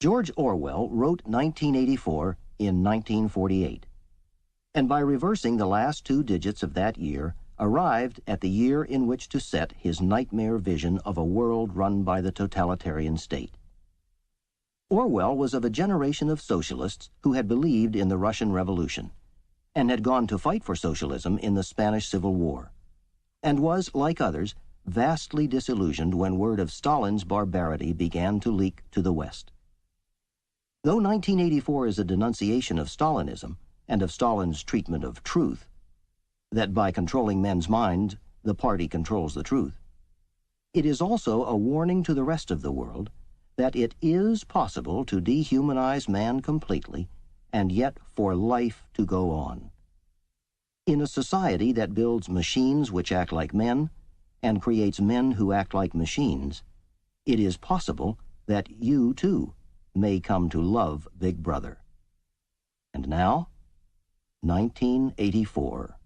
George Orwell wrote 1984 in 1948, and by reversing the last two digits of that year, arrived at the year in which to set his nightmare vision of a world run by the totalitarian state. Orwell was of a generation of socialists who had believed in the Russian Revolution, and had gone to fight for socialism in the Spanish Civil War, and was, like others, vastly disillusioned when word of Stalin's barbarity began to leak to the West. Though 1984 is a denunciation of Stalinism and of Stalin's treatment of truth, that by controlling men's minds, the party controls the truth, it is also a warning to the rest of the world that it is possible to dehumanize man completely and yet for life to go on. In a society that builds machines which act like men and creates men who act like machines, it is possible that you, too, may come to love Big Brother. And now, 1984.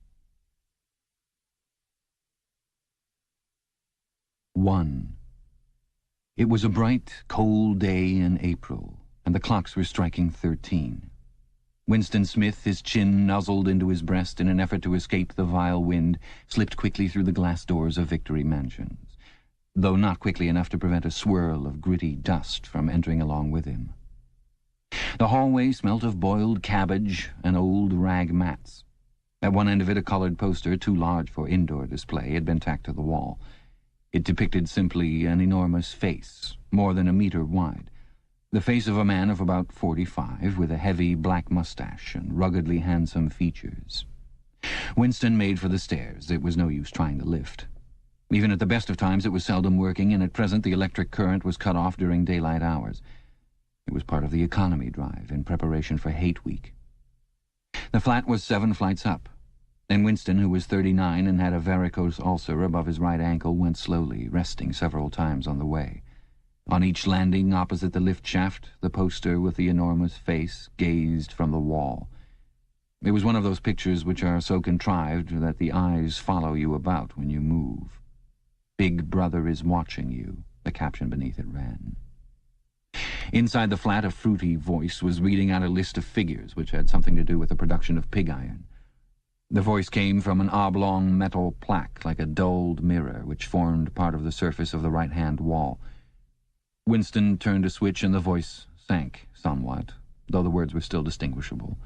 1. It was a bright, cold day in April, and the clocks were striking 13. Winston Smith, his chin nuzzled into his breast in an effort to escape the vile wind, slipped quickly through the glass doors of Victory Mansions, though not quickly enough to prevent a swirl of gritty dust from entering along with him. The hallway smelt of boiled cabbage and old rag mats. At one end of it, a colored poster, too large for indoor display, had been tacked to the wall. It depicted simply an enormous face, more than a meter wide. The face of a man of about 45, with a heavy black mustache and ruggedly handsome features. Winston made for the stairs. It was no use trying the lift. Even at the best of times it was seldom working, and at present the electric current was cut off during daylight hours. It was part of the economy drive in preparation for Hate Week. The flat was 7 flights up, and Winston, who was 39 and had a varicose ulcer above his right ankle, went slowly, resting several times on the way. On each landing opposite the lift shaft, the poster with the enormous face gazed from the wall. It was one of those pictures which are so contrived that the eyes follow you about when you move. "Big Brother is watching you," the caption beneath it ran. Inside the flat, a fruity voice was reading out a list of figures which had something to do with the production of pig iron. The voice came from an oblong metal plaque like a dulled mirror which formed part of the surface of the right-hand wall. Winston turned a switch and the voice sank somewhat, though the words were still distinguishable.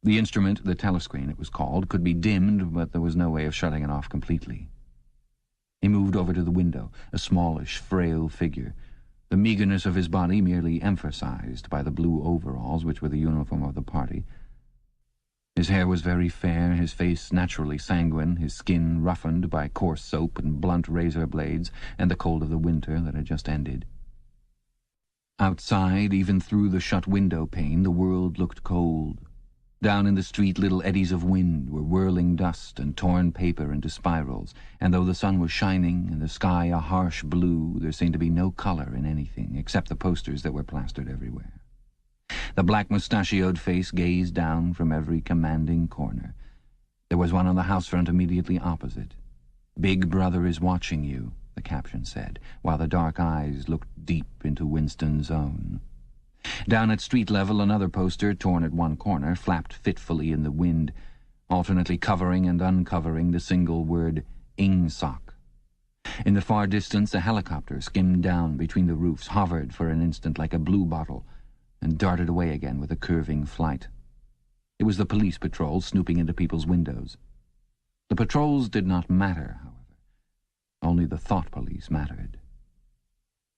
The instrument, the telescreen it was called, could be dimmed, but there was no way of shutting it off completely. He moved over to the window, a smallish, frail figure, the meagerness of his body merely emphasized by the blue overalls which were the uniform of the party. His hair was very fair, his face naturally sanguine, his skin roughened by coarse soap and blunt razor blades and the cold of the winter that had just ended. Outside, even through the shut window pane, the world looked cold. Down in the street, little eddies of wind were whirling dust and torn paper into spirals, and though the sun was shining and the sky a harsh blue, there seemed to be no color in anything except the posters that were plastered everywhere. The black mustachioed face gazed down from every commanding corner. There was one on the house front immediately opposite. "Big Brother is watching you," the caption said, while the dark eyes looked deep into Winston's own. Down at street level, another poster, torn at one corner, flapped fitfully in the wind, alternately covering and uncovering the single word "Ingsoc." In the far distance, a helicopter skimmed down between the roofs, hovered for an instant like a blue bottle, and darted away again with a curving flight. It was the police patrol snooping into people's windows. The patrols did not matter, however. Only the thought police mattered.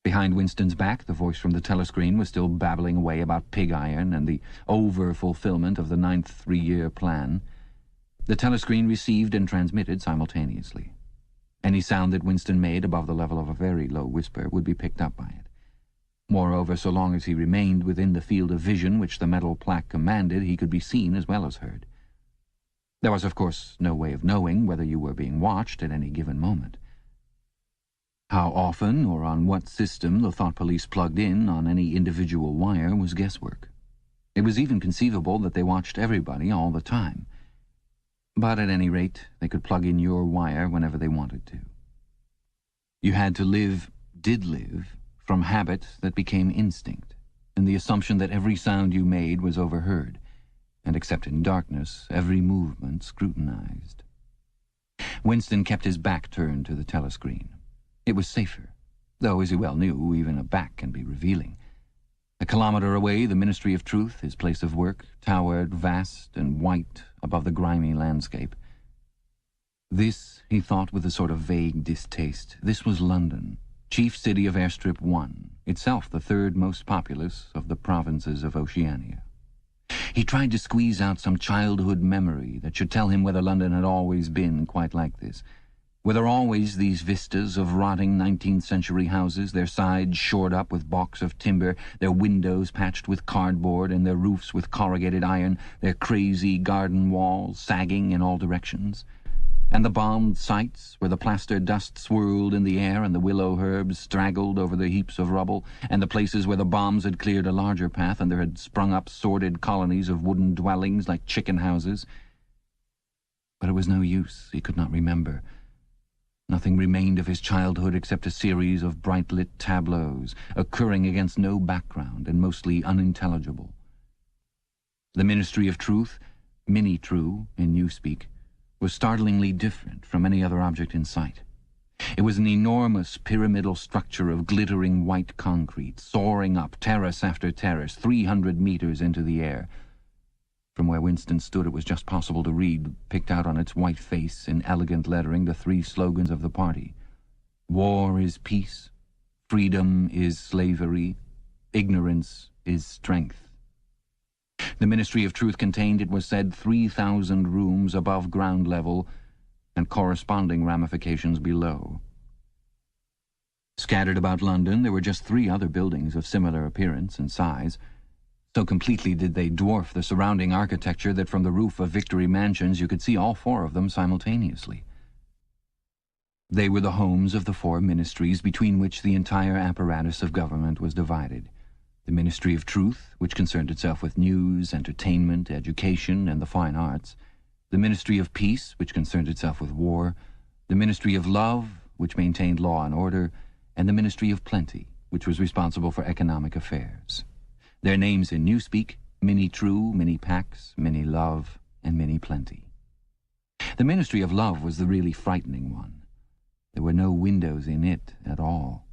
Behind Winston's back, the voice from the telescreen was still babbling away about pig iron and the over-fulfillment of the 9th three-year plan. The telescreen received and transmitted simultaneously. Any sound that Winston made above the level of a very low whisper would be picked up by it. Moreover, so long as he remained within the field of vision which the metal plaque commanded, he could be seen as well as heard. There was, of course, no way of knowing whether you were being watched at any given moment. How often or on what system the thought police plugged in on any individual wire was guesswork. It was even conceivable that they watched everybody all the time. But at any rate, they could plug in your wire whenever they wanted to. You had to live, did live, from habit that became instinct, in the assumption that every sound you made was overheard, and except in darkness, every movement scrutinized. Winston kept his back turned to the telescreen. It was safer, though, as he well knew, even a back can be revealing. A kilometre away, the Ministry of Truth, his place of work, towered vast and white above the grimy landscape. This, he thought with a sort of vague distaste, this was London, chief city of Airstrip One, itself the third most populous of the provinces of Oceania. He tried to squeeze out some childhood memory that should tell him whether London had always been quite like this, whether always these vistas of rotting 19th-century houses, their sides shored up with balks of timber, their windows patched with cardboard and their roofs with corrugated iron, their crazy garden walls sagging in all directions, and the bombed sites where the plaster dust swirled in the air and the willow herbs straggled over the heaps of rubble, and the places where the bombs had cleared a larger path and there had sprung up sordid colonies of wooden dwellings like chicken houses. But it was no use. He could not remember. Nothing remained of his childhood except a series of bright-lit tableaus, occurring against no background and mostly unintelligible. The Ministry of Truth, mini-true in newspeak, was startlingly different from any other object in sight. It was an enormous pyramidal structure of glittering white concrete, soaring up terrace after terrace, 300 meters into the air. From where Winston stood, it was just possible to read, picked out on its white face in elegant lettering, the three slogans of the party. War is peace, freedom is slavery, ignorance is strength. The Ministry of Truth contained, it was said, 3,000 rooms above ground level and corresponding ramifications below. Scattered about London, there were just 3 other buildings of similar appearance and size. So completely did they dwarf the surrounding architecture that from the roof of Victory Mansions you could see all 4 of them simultaneously. They were the homes of the 4 ministries between which the entire apparatus of government was divided. The Ministry of Truth, which concerned itself with news, entertainment, education, and the fine arts. The Ministry of Peace, which concerned itself with war. The Ministry of Love, which maintained law and order. And the Ministry of Plenty, which was responsible for economic affairs. Their names in newspeak: Mini-True, Mini-Pax, Mini-Love, and Mini-Plenty. The Ministry of Love was the really frightening one. There were no windows in it at all.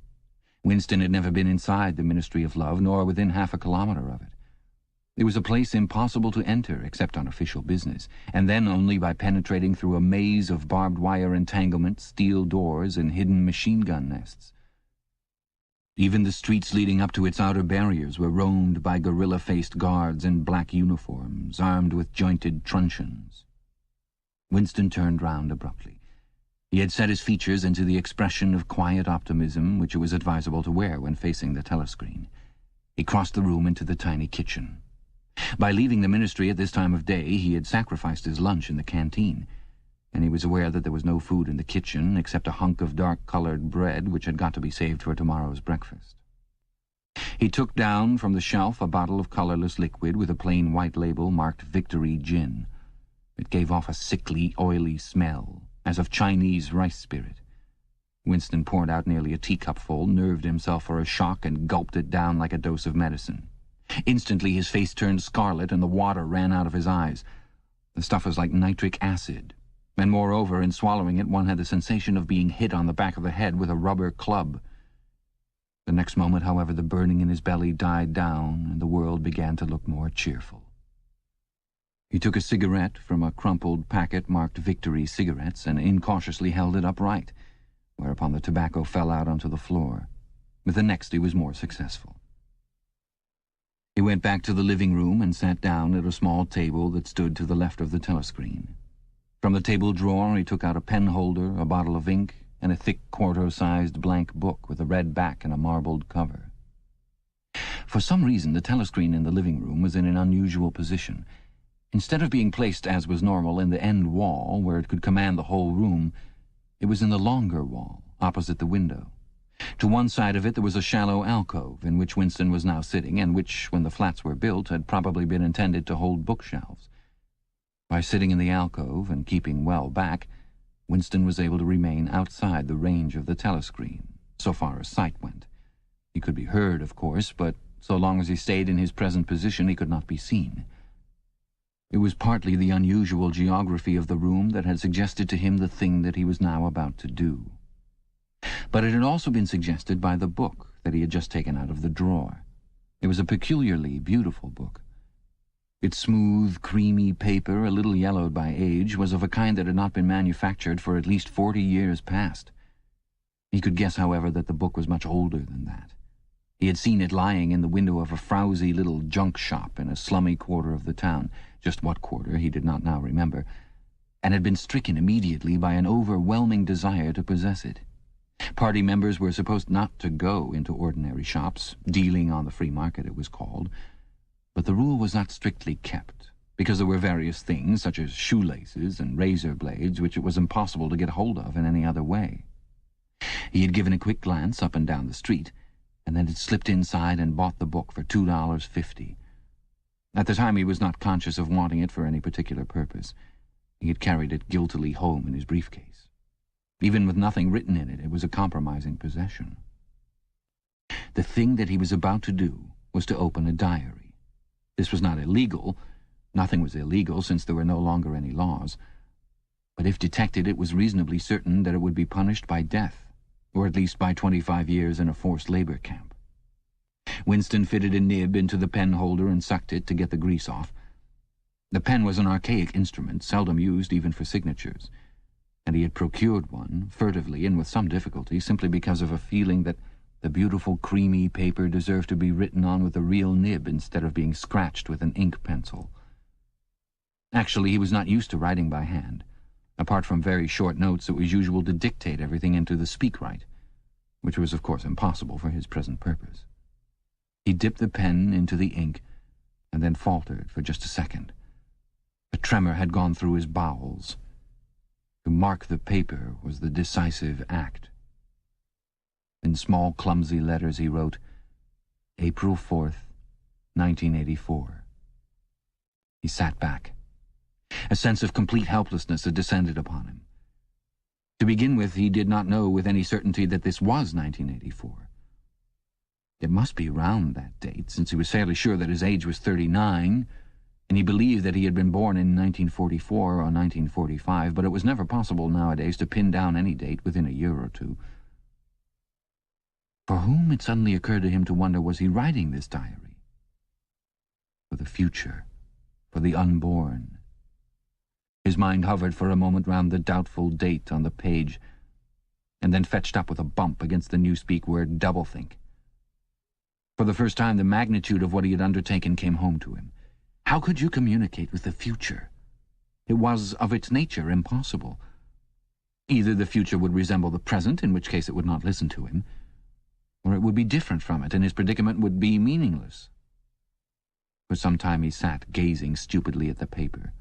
Winston had never been inside the Ministry of Love, nor within half a kilometre of it. It was a place impossible to enter except on official business, and then only by penetrating through a maze of barbed wire entanglements, steel doors, and hidden machine-gun nests. Even the streets leading up to its outer barriers were roamed by gorilla-faced guards in black uniforms, armed with jointed truncheons. Winston turned round abruptly. He had set his features into the expression of quiet optimism which it was advisable to wear when facing the telescreen. He crossed the room into the tiny kitchen. By leaving the ministry at this time of day, he had sacrificed his lunch in the canteen, and he was aware that there was no food in the kitchen except a hunk of dark-coloured bread which had got to be saved for tomorrow's breakfast. He took down from the shelf a bottle of colourless liquid with a plain white label marked Victory Gin. It gave off a sickly, oily smell, as of Chinese rice spirit. Winston poured out nearly a teacupful, nerved himself for a shock, and gulped it down like a dose of medicine. Instantly his face turned scarlet and the water ran out of his eyes. The stuff was like nitric acid, and moreover, in swallowing it, one had the sensation of being hit on the back of the head with a rubber club. The next moment, however, the burning in his belly died down, and the world began to look more cheerful. He took a cigarette from a crumpled packet marked Victory Cigarettes and incautiously held it upright, whereupon the tobacco fell out onto the floor. With the next he was more successful. He went back to the living room and sat down at a small table that stood to the left of the telescreen. From the table drawer he took out a pen holder, a bottle of ink, and a thick quarto-sized blank book with a red back and a marbled cover. For some reason the telescreen in the living room was in an unusual position. Instead of being placed, as was normal, in the end wall, where it could command the whole room, it was in the longer wall, opposite the window. To one side of it there was a shallow alcove, in which Winston was now sitting, and which, when the flats were built, had probably been intended to hold bookshelves. By sitting in the alcove and keeping well back, Winston was able to remain outside the range of the telescreen, so far as sight went. He could be heard, of course, but So long as he stayed in his present position, he could not be seen. It was partly the unusual geography of the room that had suggested to him the thing that he was now about to do. But it had also been suggested by the book that he had just taken out of the drawer. It was a peculiarly beautiful book. Its smooth, creamy paper, a little yellowed by age, was of a kind that had not been manufactured for at least 40 years past. He could guess, however, that the book was much older than that. He had seen it lying in the window of a frowsy little junk shop in a slummy quarter of the town, just what quarter he did not now remember, and had been stricken immediately by an overwhelming desire to possess it. Party members were supposed not to go into ordinary shops, dealing on the free market it was called, but the rule was not strictly kept, because there were various things, such as shoelaces and razor blades, which it was impossible to get hold of in any other way. He had given a quick glance up and down the street, and then had slipped inside and bought the book for $2.50. At the time he was not conscious of wanting it for any particular purpose. He had carried it guiltily home in his briefcase. Even with nothing written in it, it was a compromising possession. The thing that he was about to do was to open a diary. This was not illegal. Nothing was illegal, since there were no longer any laws. But if detected, it was reasonably certain that it would be punished by death, or at least by 25 years in a forced labor camp. Winston fitted a nib into the pen holder and sucked it to get the grease off. The pen was an archaic instrument, seldom used even for signatures, and he had procured one, furtively and with some difficulty, simply because of a feeling that the beautiful creamy paper deserved to be written on with a real nib instead of being scratched with an ink pencil. Actually, he was not used to writing by hand. Apart from very short notes, it was usual to dictate everything into the speak-write, which was of course impossible for his present purpose. He dipped the pen into the ink, and then faltered for just a second. A tremor had gone through his bowels. To mark the paper was the decisive act. In small, clumsy letters he wrote, April 4th, 1984. He sat back. A sense of complete helplessness had descended upon him. To begin with, he did not know with any certainty that this was 1984. It must be around that date, since he was fairly sure that his age was 39, and he believed that he had been born in 1944 or 1945, but it was never possible nowadays to pin down any date within a year or two. For whom, it suddenly occurred to him to wonder, was he writing this diary? For the future, for the unborn. His mind hovered for a moment round the doubtful date on the page, and then fetched up with a bump against the newspeak word doublethink. For the first time, the magnitude of what he had undertaken came home to him. How could you communicate with the future? It was, of its nature, impossible. Either the future would resemble the present, in which case it would not listen to him, or it would be different from it, and his predicament would be meaningless. For some time he sat, gazing stupidly at the paper.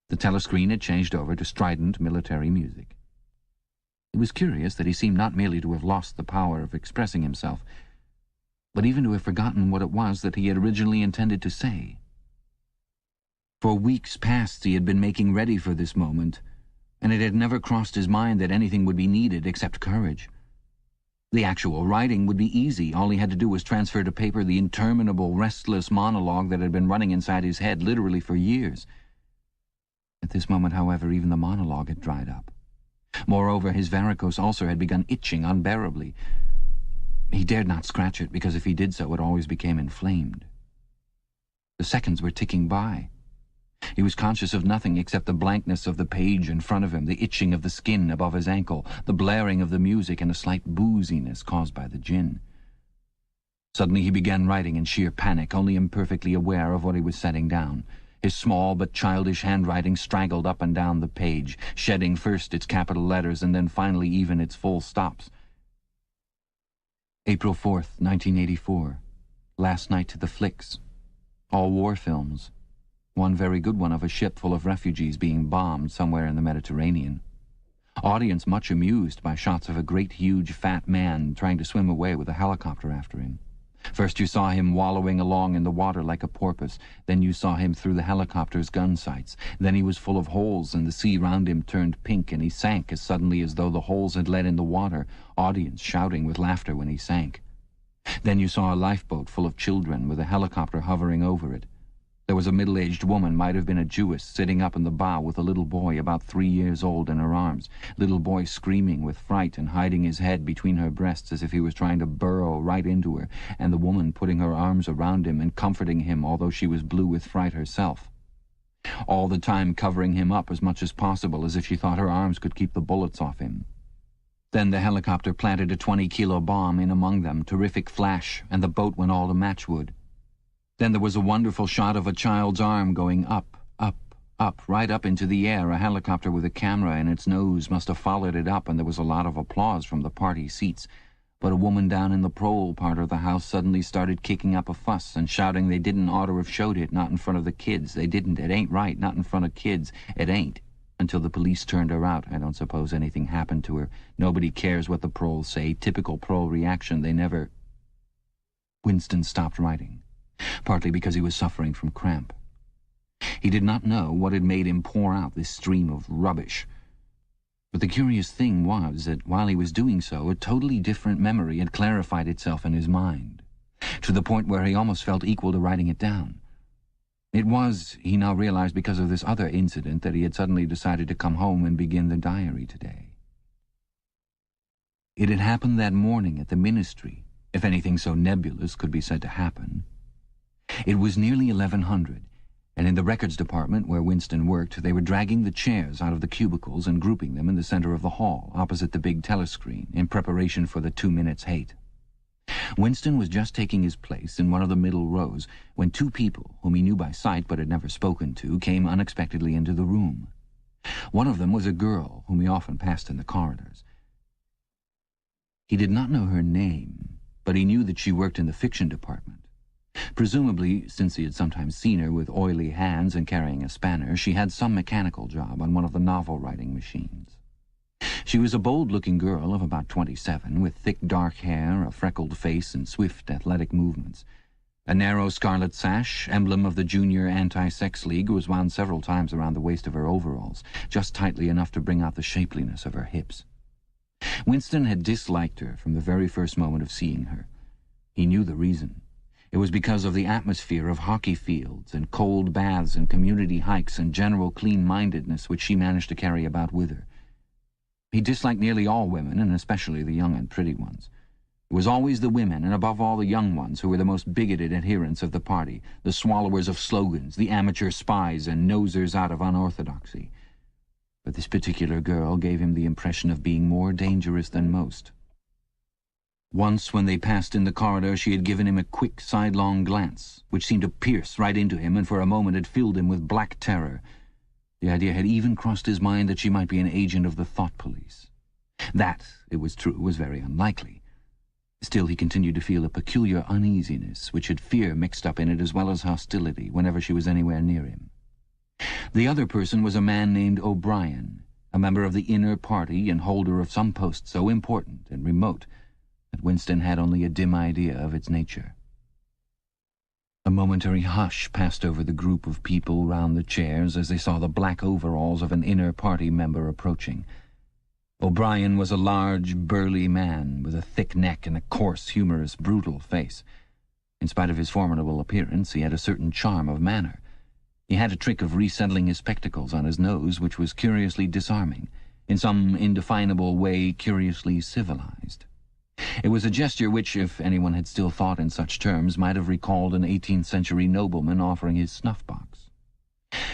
The telescreen had changed over to strident military music. It was curious that he seemed not merely to have lost the power of expressing himself, but even to have forgotten what it was that he had originally intended to say. For weeks past he had been making ready for this moment, and it had never crossed his mind that anything would be needed except courage. The actual writing would be easy. All he had to do was transfer to paper the interminable, restless monologue that had been running inside his head literally for years. At this moment, however, even the monologue had dried up. Moreover, his varicose ulcer had begun itching unbearably. He dared not scratch it, because if he did so, it always became inflamed. The seconds were ticking by. He was conscious of nothing except the blankness of the page in front of him, the itching of the skin above his ankle, the blaring of the music, and a slight booziness caused by the gin. Suddenly he began writing in sheer panic, only imperfectly aware of what he was setting down. His small but childish handwriting straggled up and down the page, shedding first its capital letters and then finally even its full stops. April 4th, 1984. Last night to the flicks. All war films. One very good one of a ship full of refugees being bombed somewhere in the Mediterranean. Audience much amused by shots of a great huge fat man trying to swim away with a helicopter after him. First you saw him wallowing along in the water like a porpoise, then you saw him through the helicopter's gun sights, then he was full of holes and the sea round him turned pink and he sank as suddenly as though the holes had let in the water, audience shouting with laughter when he sank. Then you saw a lifeboat full of children with a helicopter hovering over it. There was a middle-aged woman, might have been a Jewess, sitting up in the bow with a little boy about 3 years old in her arms, little boy screaming with fright and hiding his head between her breasts as if he was trying to burrow right into her, and the woman putting her arms around him and comforting him although she was blue with fright herself. All the time covering him up as much as possible, as if she thought her arms could keep the bullets off him. Then the helicopter planted a 20-kilo bomb in among them, terrific flash, and the boat went all to matchwood. Then there was a wonderful shot of a child's arm going up, up, up, right up into the air. A helicopter with a camera in its nose must have followed it up, and there was a lot of applause from the party seats. But a woman down in the prole part of the house suddenly started kicking up a fuss and shouting they didn't ought to have showed it, not in front of the kids. They didn't. It ain't right, not in front of kids. It ain't. Until the police turned her out. I don't suppose anything happened to her. Nobody cares what the proles say. Typical prole reaction. They never... Winston stopped writing, partly because he was suffering from cramp. He did not know what had made him pour out this stream of rubbish. But the curious thing was that while he was doing so, a totally different memory had clarified itself in his mind, to the point where he almost felt equal to writing it down. It was, he now realized, because of this other incident that he had suddenly decided to come home and begin the diary today. It had happened that morning at the ministry, if anything so nebulous could be said to happen. It was nearly 1100, and in the records department where Winston worked, they were dragging the chairs out of the cubicles and grouping them in the center of the hall, opposite the big telescreen, in preparation for the 2 minutes hate. Winston was just taking his place in one of the middle rows when two people, whom he knew by sight but had never spoken to, came unexpectedly into the room. One of them was a girl whom he often passed in the corridors. He did not know her name, but he knew that she worked in the fiction department. Presumably, since he had sometimes seen her with oily hands and carrying a spanner, she had some mechanical job on one of the novel-writing machines. She was a bold-looking girl of about 27, with thick dark hair, a freckled face, and swift, athletic movements. A narrow scarlet sash, emblem of the Junior Anti-Sex League, was wound several times around the waist of her overalls, just tightly enough to bring out the shapeliness of her hips. Winston had disliked her from the very first moment of seeing her. He knew the reason. It was because of the atmosphere of hockey fields and cold baths and community hikes and general clean-mindedness which she managed to carry about with her. He disliked nearly all women, and especially the young and pretty ones. It was always the women, and above all the young ones, who were the most bigoted adherents of the party, the swallowers of slogans, the amateur spies and nosers out of unorthodoxy. But this particular girl gave him the impression of being more dangerous than most. Once, when they passed in the corridor, she had given him a quick, sidelong glance, which seemed to pierce right into him, and for a moment had filled him with black terror. The idea had even crossed his mind that she might be an agent of the thought police. That, it was true, was very unlikely. Still, he continued to feel a peculiar uneasiness, which had fear mixed up in it as well as hostility, whenever she was anywhere near him. The other person was a man named O'Brien, a member of the inner party and holder of some post so important and remote that Winston had only a dim idea of its nature. A momentary hush passed over the group of people round the chairs as they saw the black overalls of an inner party member approaching. O'Brien was a large, burly man with a thick neck and a coarse, humorous, brutal face. In spite of his formidable appearance, he had a certain charm of manner. He had a trick of resettling his spectacles on his nose which was curiously disarming, in some indefinable way curiously civilized. It was a gesture which, if anyone had still thought in such terms, might have recalled an 18th-century nobleman offering his snuff-box.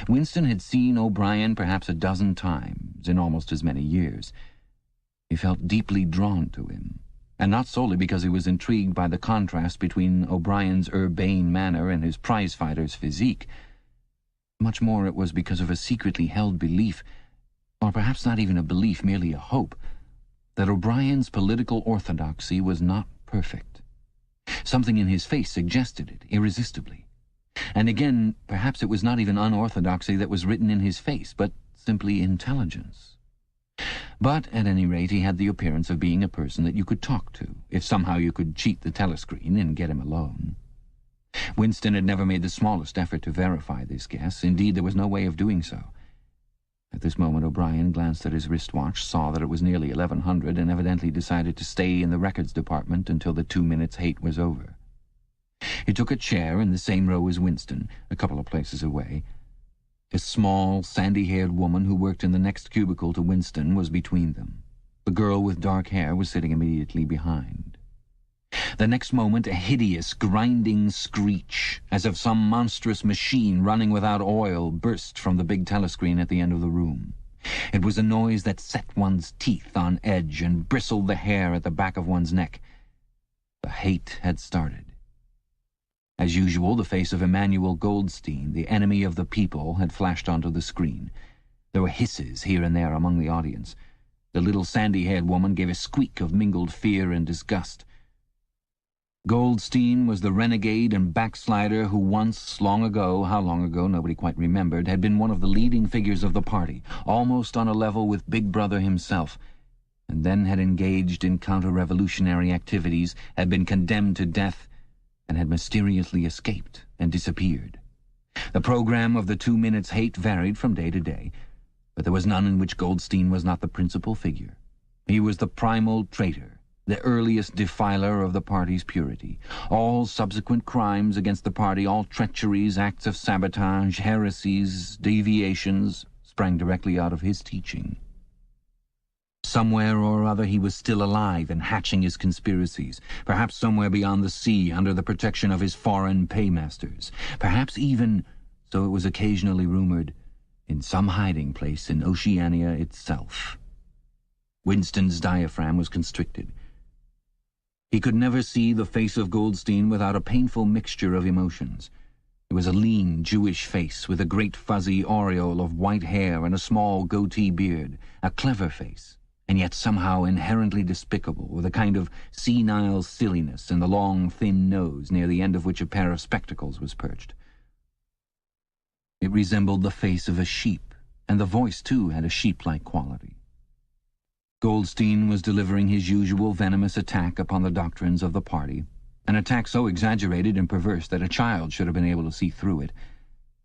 Winston had seen O'Brien perhaps a dozen times in almost as many years. He felt deeply drawn to him, and not solely because he was intrigued by the contrast between O'Brien's urbane manner and his prize-fighter's physique. Much more it was because of a secretly held belief, or perhaps not even a belief, merely a hope, that O'Brien's political orthodoxy was not perfect. Something in his face suggested it, irresistibly. And again, perhaps it was not even unorthodoxy that was written in his face, but simply intelligence. But, at any rate, he had the appearance of being a person that you could talk to, if somehow you could cheat the telescreen and get him alone. Winston had never made the smallest effort to verify this guess. Indeed, there was no way of doing so. At this moment O'Brien glanced at his wristwatch, saw that it was nearly 1100, and evidently decided to stay in the records department until the 2 minutes' hate was over. He took a chair in the same row as Winston, a couple of places away. A small, sandy-haired woman who worked in the next cubicle to Winston was between them. The girl with dark hair was sitting immediately behind. The next moment a hideous, grinding screech, as of some monstrous machine running without oil, burst from the big telescreen at the end of the room. It was a noise that set one's teeth on edge and bristled the hair at the back of one's neck. The hate had started. As usual, the face of Emmanuel Goldstein, the enemy of the people, had flashed onto the screen. There were hisses here and there among the audience. The little sandy-haired woman gave a squeak of mingled fear and disgust. Goldstein was the renegade and backslider who once, long ago, how long ago nobody quite remembered, had been one of the leading figures of the party, almost on a level with Big Brother himself, and then had engaged in counter-revolutionary activities, had been condemned to death, and had mysteriously escaped and disappeared. The program of the 2 minutes' hate varied from day to day, but there was none in which Goldstein was not the principal figure. He was the primal traitor, the earliest defiler of the party's purity. All subsequent crimes against the party, all treacheries, acts of sabotage, heresies, deviations, sprang directly out of his teaching. Somewhere or other he was still alive and hatching his conspiracies, perhaps somewhere beyond the sea under the protection of his foreign paymasters, perhaps even, so it was occasionally rumored, in some hiding place in Oceania itself. Winston's diaphragm was constricted. He could never see the face of Goldstein without a painful mixture of emotions. It was a lean Jewish face with a great fuzzy aureole of white hair and a small goatee beard, a clever face, and yet somehow inherently despicable, with a kind of senile silliness in the long, thin nose, near the end of which a pair of spectacles was perched. It resembled the face of a sheep, and the voice, too, had a sheep-like quality. Goldstein was delivering his usual venomous attack upon the doctrines of the party, an attack so exaggerated and perverse that a child should have been able to see through it,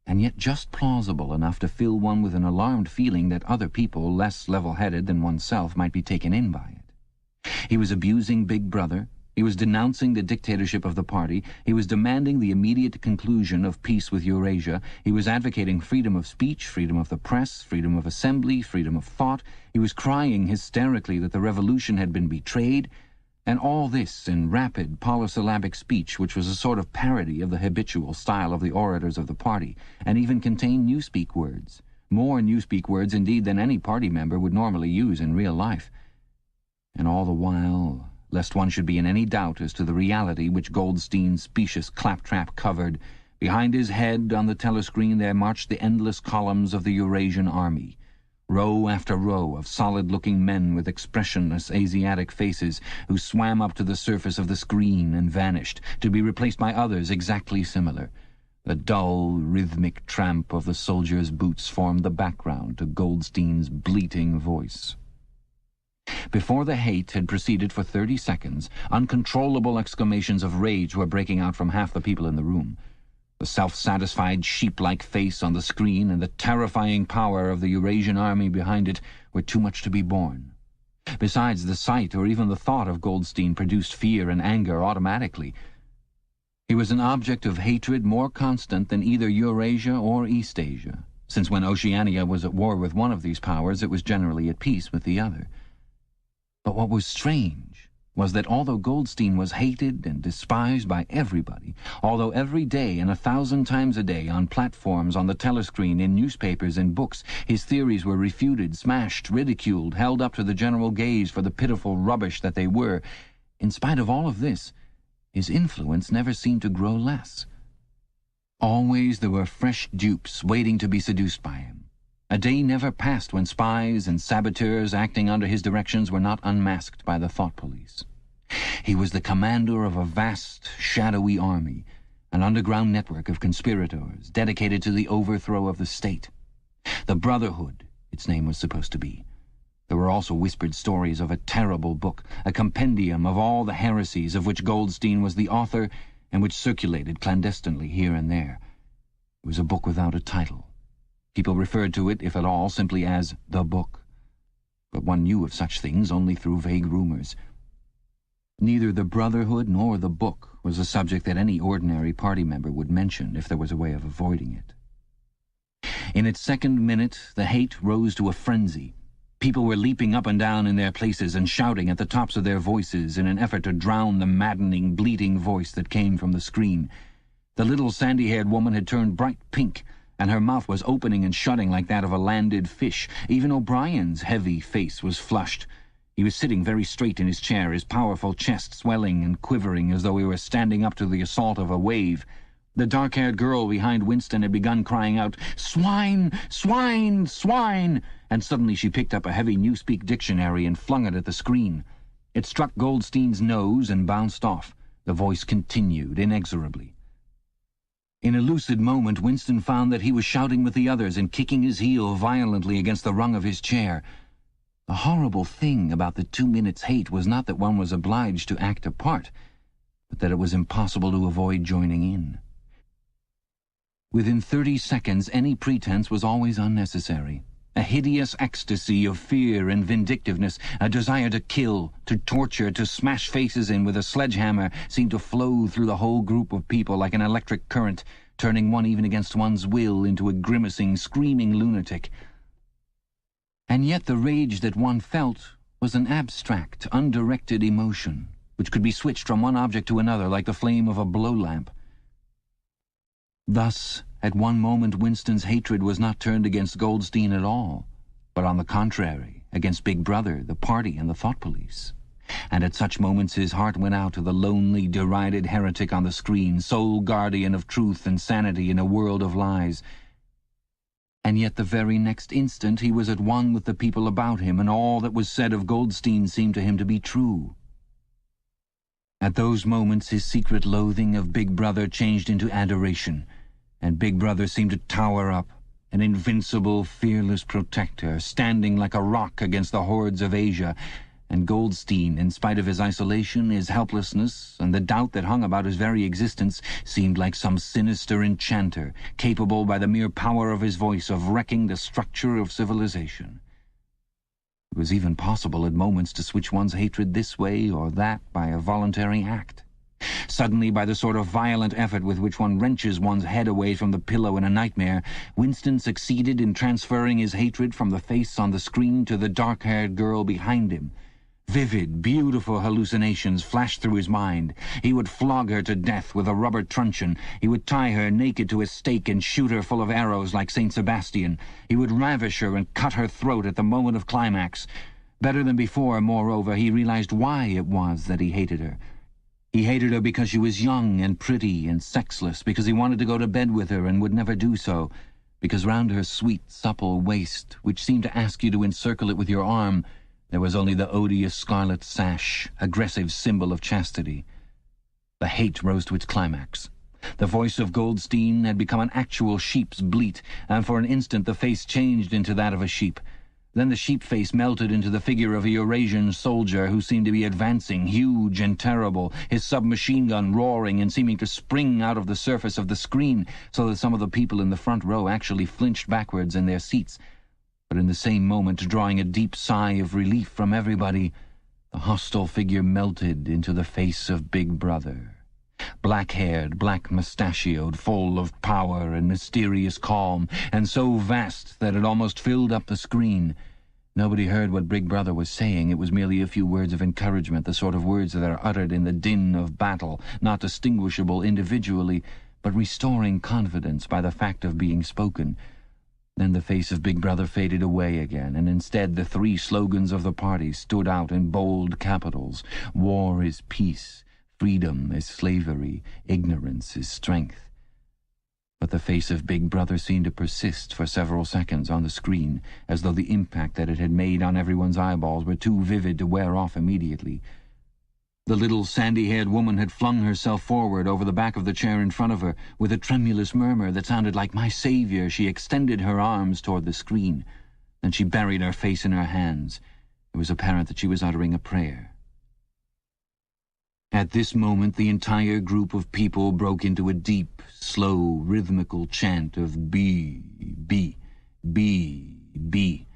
and yet just plausible enough to fill one with an alarmed feeling that other people, less level-headed than oneself, might be taken in by it. He was abusing Big Brother. He was denouncing the dictatorship of the party. He was demanding the immediate conclusion of peace with Eurasia. He was advocating freedom of speech, freedom of the press, freedom of assembly, freedom of thought. He was crying hysterically that the revolution had been betrayed, and all this in rapid, polysyllabic speech which was a sort of parody of the habitual style of the orators of the party, and even contained newspeak words, more newspeak words indeed than any party member would normally use in real life. And all the while, lest one should be in any doubt as to the reality which Goldstein's specious claptrap covered, behind his head on the telescreen there marched the endless columns of the Eurasian army, row after row of solid-looking men with expressionless Asiatic faces who swam up to the surface of the screen and vanished, to be replaced by others exactly similar. The dull, rhythmic tramp of the soldiers' boots formed the background to Goldstein's bleating voice. Before the hate had proceeded for 30 seconds, uncontrollable exclamations of rage were breaking out from half the people in the room. The self-satisfied sheep-like face on the screen and the terrifying power of the Eurasian army behind it were too much to be borne. Besides, the sight or even the thought of Goldstein produced fear and anger automatically. He was an object of hatred more constant than either Eurasia or Eastasia, since when Oceania was at war with one of these powers it was generally at peace with the other. But what was strange was that although Goldstein was hated and despised by everybody, although every day and 1,000 times a day on platforms, on the telescreen, in newspapers and books, his theories were refuted, smashed, ridiculed, held up to the general gaze for the pitiful rubbish that they were, in spite of all of this, his influence never seemed to grow less. Always there were fresh dupes waiting to be seduced by him. A day never passed when spies and saboteurs acting under his directions were not unmasked by the thought police. He was the commander of a vast, shadowy army, an underground network of conspirators dedicated to the overthrow of the state. The Brotherhood, its name was supposed to be. There were also whispered stories of a terrible book, a compendium of all the heresies of which Goldstein was the author and which circulated clandestinely here and there. It was a book without a title. People referred to it, if at all, simply as the book. But one knew of such things only through vague rumors. Neither the Brotherhood nor the book was a subject that any ordinary party member would mention if there was a way of avoiding it. In its second minute, the hate rose to a frenzy. People were leaping up and down in their places and shouting at the tops of their voices in an effort to drown the maddening, bleating voice that came from the screen. The little sandy-haired woman had turned bright pink, and her mouth was opening and shutting like that of a landed fish. Even O'Brien's heavy face was flushed. He was sitting very straight in his chair, his powerful chest swelling and quivering as though he were standing up to the assault of a wave. The dark-haired girl behind Winston had begun crying out, "Swine! Swine! Swine!" And suddenly she picked up a heavy Newspeak dictionary and flung it at the screen. It struck Goldstein's nose and bounced off. The voice continued inexorably. In a lucid moment, Winston found that he was shouting with the others and kicking his heel violently against the rung of his chair. The horrible thing about the 2 minutes' hate was not that one was obliged to act a part, but that it was impossible to avoid joining in. Within 30 seconds, any pretense was always unnecessary. A hideous ecstasy of fear and vindictiveness, a desire to kill, to torture, to smash faces in with a sledgehammer seemed to flow through the whole group of people like an electric current, turning one even against one's will into a grimacing, screaming lunatic. And yet the rage that one felt was an abstract, undirected emotion, which could be switched from one object to another like the flame of a blow lamp. Thus, at one moment Winston's hatred was not turned against Goldstein at all, but on the contrary, against Big Brother, the party, and the thought police. And at such moments his heart went out to the lonely, derided heretic on the screen, sole guardian of truth and sanity in a world of lies. And yet the very next instant he was at one with the people about him, and all that was said of Goldstein seemed to him to be true. At those moments his secret loathing of Big Brother changed into adoration, and Big Brother seemed to tower up, an invincible, fearless protector, standing like a rock against the hordes of Asia, and Goldstein, in spite of his isolation, his helplessness, and the doubt that hung about his very existence, seemed like some sinister enchanter, capable by the mere power of his voice of wrecking the structure of civilization. It was even possible at moments to switch one's hatred this way or that by a voluntary act. Suddenly, by the sort of violent effort with which one wrenches one's head away from the pillow in a nightmare, Winston succeeded in transferring his hatred from the face on the screen to the dark-haired girl behind him. Vivid, beautiful hallucinations flashed through his mind. He would flog her to death with a rubber truncheon. He would tie her naked to a stake and shoot her full of arrows like St. Sebastian. He would ravish her and cut her throat at the moment of climax. Better than before, moreover, he realized why it was that he hated her. He hated her because she was young and pretty and sexless, because he wanted to go to bed with her and would never do so, because round her sweet, supple waist, which seemed to ask you to encircle it with your arm, there was only the odious scarlet sash, aggressive symbol of chastity. The hate rose to its climax. The voice of Goldstein had become an actual sheep's bleat, and for an instant the face changed into that of a sheep. Then the sheep face melted into the figure of a Eurasian soldier who seemed to be advancing, huge and terrible, his submachine gun roaring and seeming to spring out of the surface of the screen, so that some of the people in the front row actually flinched backwards in their seats. But in the same moment, drawing a deep sigh of relief from everybody, the hostile figure melted into the face of Big Brother. Black-haired, black-mustachioed, full of power and mysterious calm, and so vast that it almost filled up the screen. Nobody heard what Big Brother was saying. It was merely a few words of encouragement, the sort of words that are uttered in the din of battle, not distinguishable individually, but restoring confidence by the fact of being spoken. Then the face of Big Brother faded away again, and instead the 3 slogans of the party stood out in bold capitals. War is peace. Freedom is slavery, ignorance is strength. But the face of Big Brother seemed to persist for several seconds on the screen, as though the impact that it had made on everyone's eyeballs were too vivid to wear off immediately. The little sandy-haired woman had flung herself forward over the back of the chair in front of her. With a tremulous murmur that sounded like "My Savior," she extended her arms toward the screen. Then she buried her face in her hands. It was apparent that she was uttering a prayer. At this moment the entire group of people broke into a deep, slow, rhythmical chant of "B, B," B, B,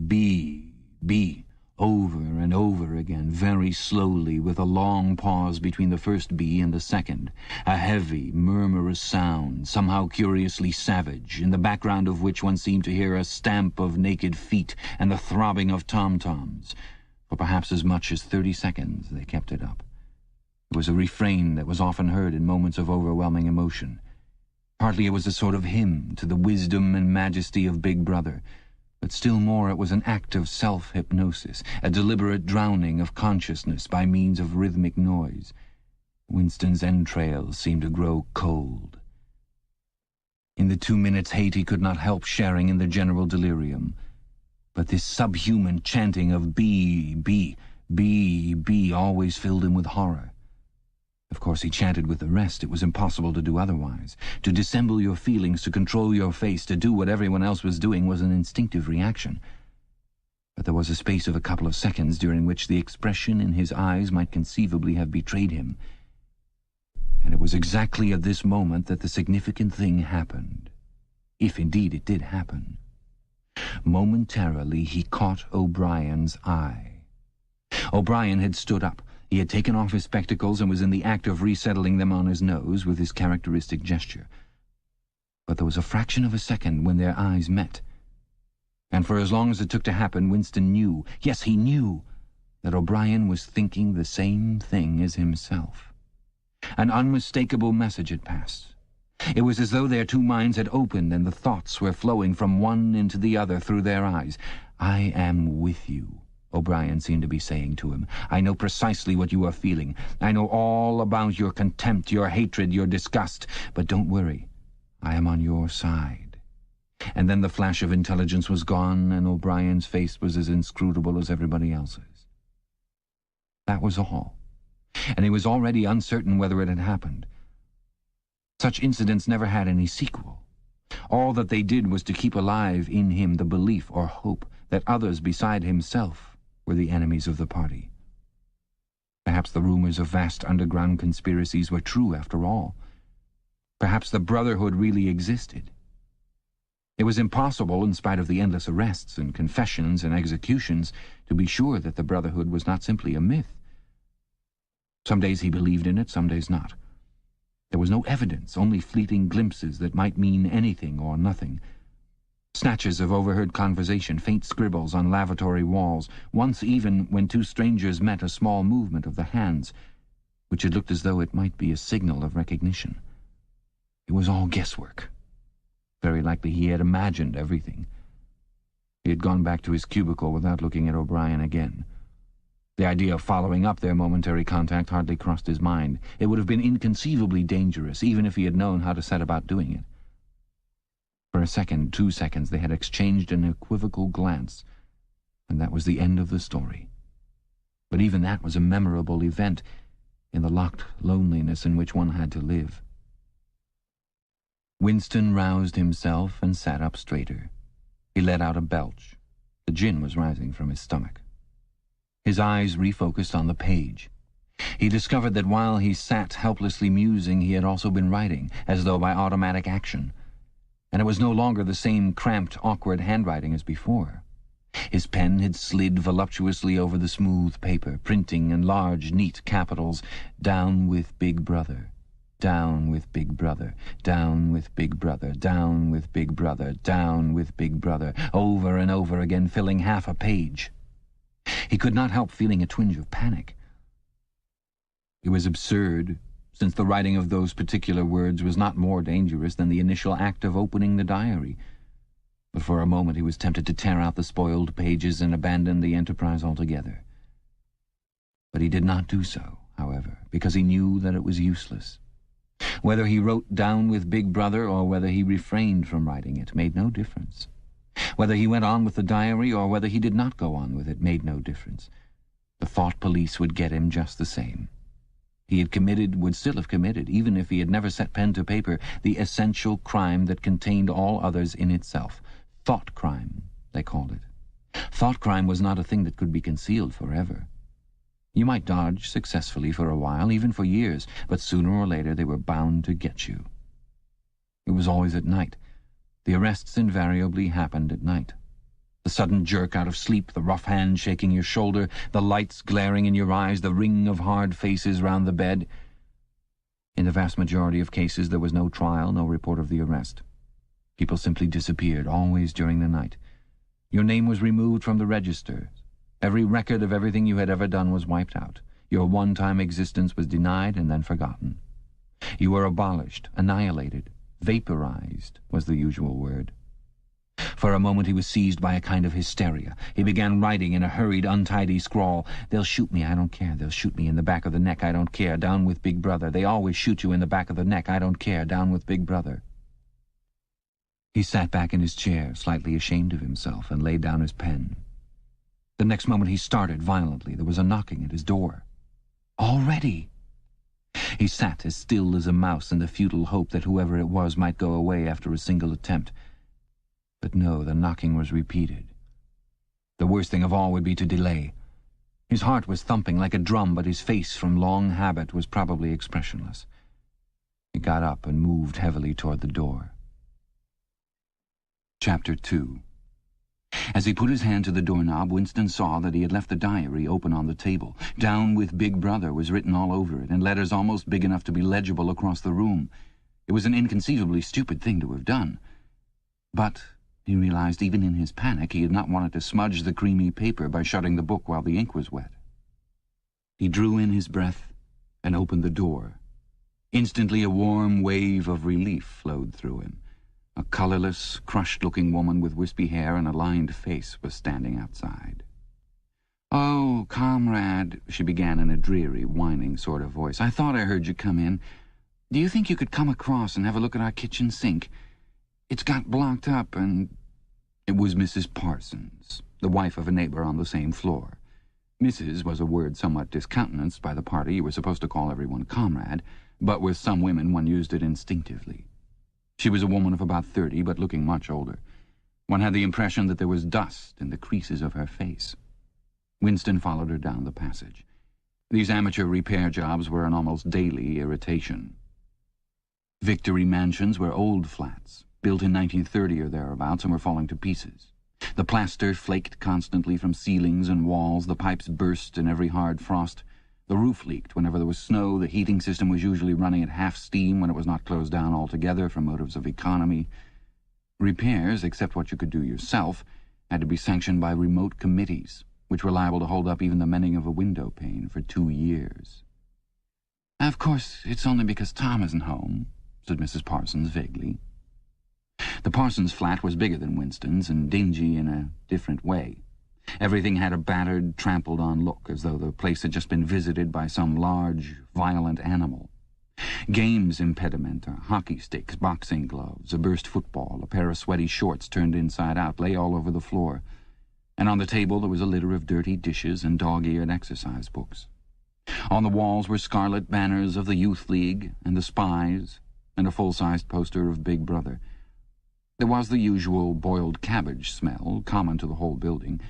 B, B, over and over again, very slowly, with a long pause between the first B and the second, a heavy, murmurous sound, somehow curiously savage, in the background of which one seemed to hear a stamp of naked feet and the throbbing of tom-toms. For perhaps as much as 30 seconds they kept it up. It was a refrain that was often heard in moments of overwhelming emotion. Partly it was a sort of hymn to the wisdom and majesty of Big Brother, but still more it was an act of self-hypnosis, a deliberate drowning of consciousness by means of rhythmic noise. Winston's entrails seemed to grow cold. In the 2 minutes' hate he could not help sharing in the general delirium. But this subhuman chanting of B, B, B, B always filled him with horror. Of course he chanted with the rest. It was impossible to do otherwise. To dissemble your feelings, to control your face, to do what everyone else was doing was an instinctive reaction. But there was a space of a couple of seconds during which the expression in his eyes might conceivably have betrayed him. And it was exactly at this moment that the significant thing happened. If indeed it did happen. Momentarily he caught O'Brien's eye. O'Brien had stood up. He had taken off his spectacles and was in the act of resettling them on his nose with his characteristic gesture. But there was a fraction of a second when their eyes met. And for as long as it took to happen, Winston knew, yes, he knew, that O'Brien was thinking the same thing as himself. An unmistakable message had passed. It was as though their two minds had opened and the thoughts were flowing from one into the other through their eyes. "I am with you," O'Brien seemed to be saying to him. "I know precisely what you are feeling. I know all about your contempt, your hatred, your disgust. But don't worry. I am on your side." And then the flash of intelligence was gone, and O'Brien's face was as inscrutable as everybody else's. That was all. And he was already uncertain whether it had happened. Such incidents never had any sequel. All that they did was to keep alive in him the belief or hope that others beside himself were the enemies of the party. Perhaps the rumors of vast underground conspiracies were true after all. Perhaps the Brotherhood really existed. It was impossible, in spite of the endless arrests and confessions and executions, to be sure that the Brotherhood was not simply a myth. Some days he believed in it, some days not. There was no evidence, only fleeting glimpses that might mean anything or nothing. Snatches of overheard conversation, faint scribbles on lavatory walls, once even, when two strangers met, a small movement of the hands, which had looked as though it might be a signal of recognition. It was all guesswork. Very likely he had imagined everything. He had gone back to his cubicle without looking at O'Brien again. The idea of following up their momentary contact hardly crossed his mind. It would have been inconceivably dangerous, even if he had known how to set about doing it. For a second, 2 seconds, they had exchanged an equivocal glance, and that was the end of the story. But even that was a memorable event in the locked loneliness in which one had to live. Winston roused himself and sat up straighter. He let out a belch. The gin was rising from his stomach. His eyes refocused on the page. He discovered that while he sat helplessly musing, he had also been writing, as though by automatic action. And it was no longer the same cramped, awkward handwriting as before. His pen had slid voluptuously over the smooth paper, printing in large, neat capitals, "Down with Big Brother, down with Big Brother, down with Big Brother, down with Big Brother, down with Big Brother," over and over again, filling half a page. He could not help feeling a twinge of panic. It was absurd, since the writing of those particular words was not more dangerous than the initial act of opening the diary. But for a moment he was tempted to tear out the spoiled pages and abandon the enterprise altogether. But he did not do so, however, because he knew that it was useless. Whether he wrote "Down with Big Brother" or whether he refrained from writing it made no difference. Whether he went on with the diary or whether he did not go on with it made no difference. The thought police would get him just the same. He had committed, would still have committed, even if he had never set pen to paper, the essential crime that contained all others in itself. Thought crime, they called it. Thought crime was not a thing that could be concealed forever. You might dodge successfully for a while, even for years, but sooner or later they were bound to get you. It was always at night. The arrests invariably happened at night. The sudden jerk out of sleep, the rough hand shaking your shoulder, the lights glaring in your eyes, the ring of hard faces round the bed. In the vast majority of cases there was no trial, no report of the arrest. People simply disappeared, always during the night. Your name was removed from the registers. Every record of everything you had ever done was wiped out. Your one-time existence was denied and then forgotten. You were abolished, annihilated, vaporized was the usual word. For a moment he was seized by a kind of hysteria. He began writing in a hurried, untidy scrawl. "They'll shoot me, I don't care. They'll shoot me in the back of the neck, I don't care. Down with Big Brother. They always shoot you in the back of the neck, I don't care. Down with Big Brother." He sat back in his chair, slightly ashamed of himself, and laid down his pen. The next moment he started violently. There was a knocking at his door. Already! He sat as still as a mouse in the futile hope that whoever it was might go away after a single attempt. But no, the knocking was repeated. The worst thing of all would be to delay. His heart was thumping like a drum, but his face, from long habit, was probably expressionless. He got up and moved heavily toward the door. Chapter 2. As he put his hand to the doorknob, Winston saw that he had left the diary open on the table. "Down with Big Brother" was written all over it, in letters almost big enough to be legible across the room. It was an inconceivably stupid thing to have done. But he realized even in his panic he had not wanted to smudge the creamy paper by shutting the book while the ink was wet. He drew in his breath and opened the door. Instantly a warm wave of relief flowed through him. A colorless, crushed-looking woman with wispy hair and a lined face was standing outside. "Oh, comrade," she began in a dreary, whining sort of voice, "I thought I heard you come in. Do you think you could come across and have a look at our kitchen sink? It's got blocked up and—" It was Mrs. Parsons, the wife of a neighbor on the same floor. Mrs. was a word somewhat discountenanced by the party. You were supposed to call everyone comrade, but with some women one used it instinctively. She was a woman of about 30, but looking much older. One had the impression that there was dust in the creases of her face. Winston followed her down the passage. These amateur repair jobs were an almost daily irritation. Victory mansions were old flats, built in 1930 or thereabouts, and were falling to pieces. The plaster flaked constantly from ceilings and walls, the pipes burst in every hard frost. The roof leaked whenever there was snow, the heating system was usually running at half steam when it was not closed down altogether for motives of economy. Repairs, except what you could do yourself, had to be sanctioned by remote committees, which were liable to hold up even the mending of a window pane for 2 years. "Of course, it's only because Tom isn't home," said Mrs. Parsons vaguely. The Parsons flat was bigger than Winston's and dingy in a different way. Everything had a battered, trampled-on look, as though the place had just been visited by some large, violent animal. Games impedimenta, hockey sticks, boxing gloves, a burst football, a pair of sweaty shorts turned inside out lay all over the floor, and on the table there was a litter of dirty dishes and dog-eared exercise books. On the walls were scarlet banners of the Youth League and the Spies, and a full-sized poster of Big Brother. There was the usual boiled cabbage smell, common to the whole building,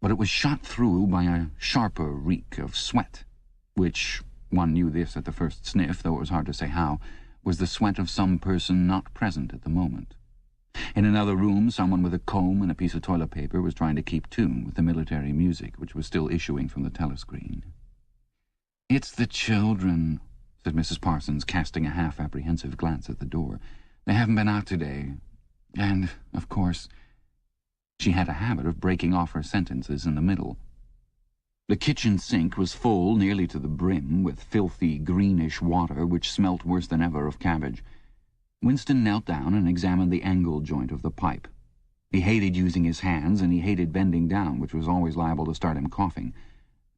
but it was shot through by a sharper reek of sweat, which, one knew this at the first sniff, though it was hard to say how, was the sweat of some person not present at the moment. In another room, someone with a comb and a piece of toilet paper was trying to keep tune with the military music, which was still issuing from the telescreen. "It's the children," said Mrs. Parsons, casting a half-apprehensive glance at the door. "They haven't been out today. And, of course—" She had a habit of breaking off her sentences in the middle. The kitchen sink was full nearly to the brim with filthy, greenish water which smelt worse than ever of cabbage. Winston knelt down and examined the angle joint of the pipe. He hated using his hands, and he hated bending down, which was always liable to start him coughing.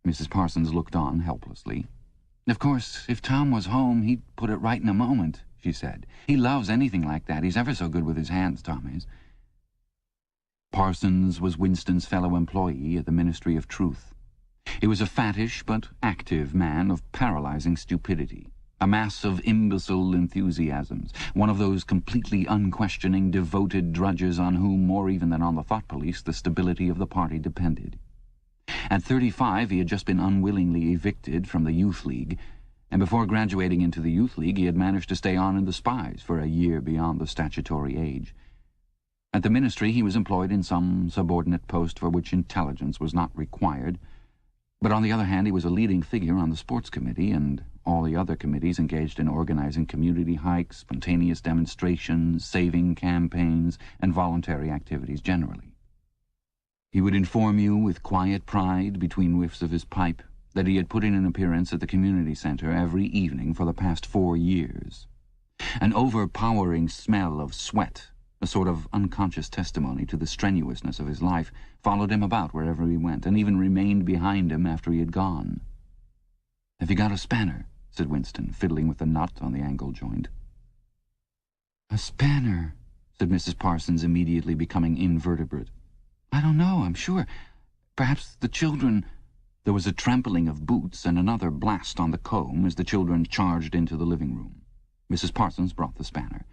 Mrs. Parsons looked on helplessly. "Of course, if Tom was home, he'd put it right in a moment," she said. "He loves anything like that. He's ever so good with his hands, Tom is." Parsons was Winston's fellow employee at the Ministry of Truth. He was a fattish but active man of paralyzing stupidity, a mass of imbecile enthusiasms, one of those completely unquestioning, devoted drudges on whom, more even than on the thought police, the stability of the party depended. At 35 he had just been unwillingly evicted from the Youth League, and before graduating into the Youth League he had managed to stay on in the Spies for a year beyond the statutory age. At the ministry he was employed in some subordinate post for which intelligence was not required, but on the other hand he was a leading figure on the sports committee and all the other committees engaged in organizing community hikes, spontaneous demonstrations, saving campaigns, and voluntary activities generally. He would inform you with quiet pride between whiffs of his pipe that he had put in an appearance at the community center every evening for the past 4 years. An overpowering smell of sweat, a sort of unconscious testimony to the strenuousness of his life, followed him about wherever he went, and even remained behind him after he had gone. "Have you got a spanner?" said Winston, fiddling with the nut on the angle joint. "A spanner," said Mrs. Parsons, immediately becoming invertebrate. "I don't know, I'm sure. Perhaps the children—" There was a trampling of boots and another blast on the comb as the children charged into the living room. Mrs. Parsons brought the spanner.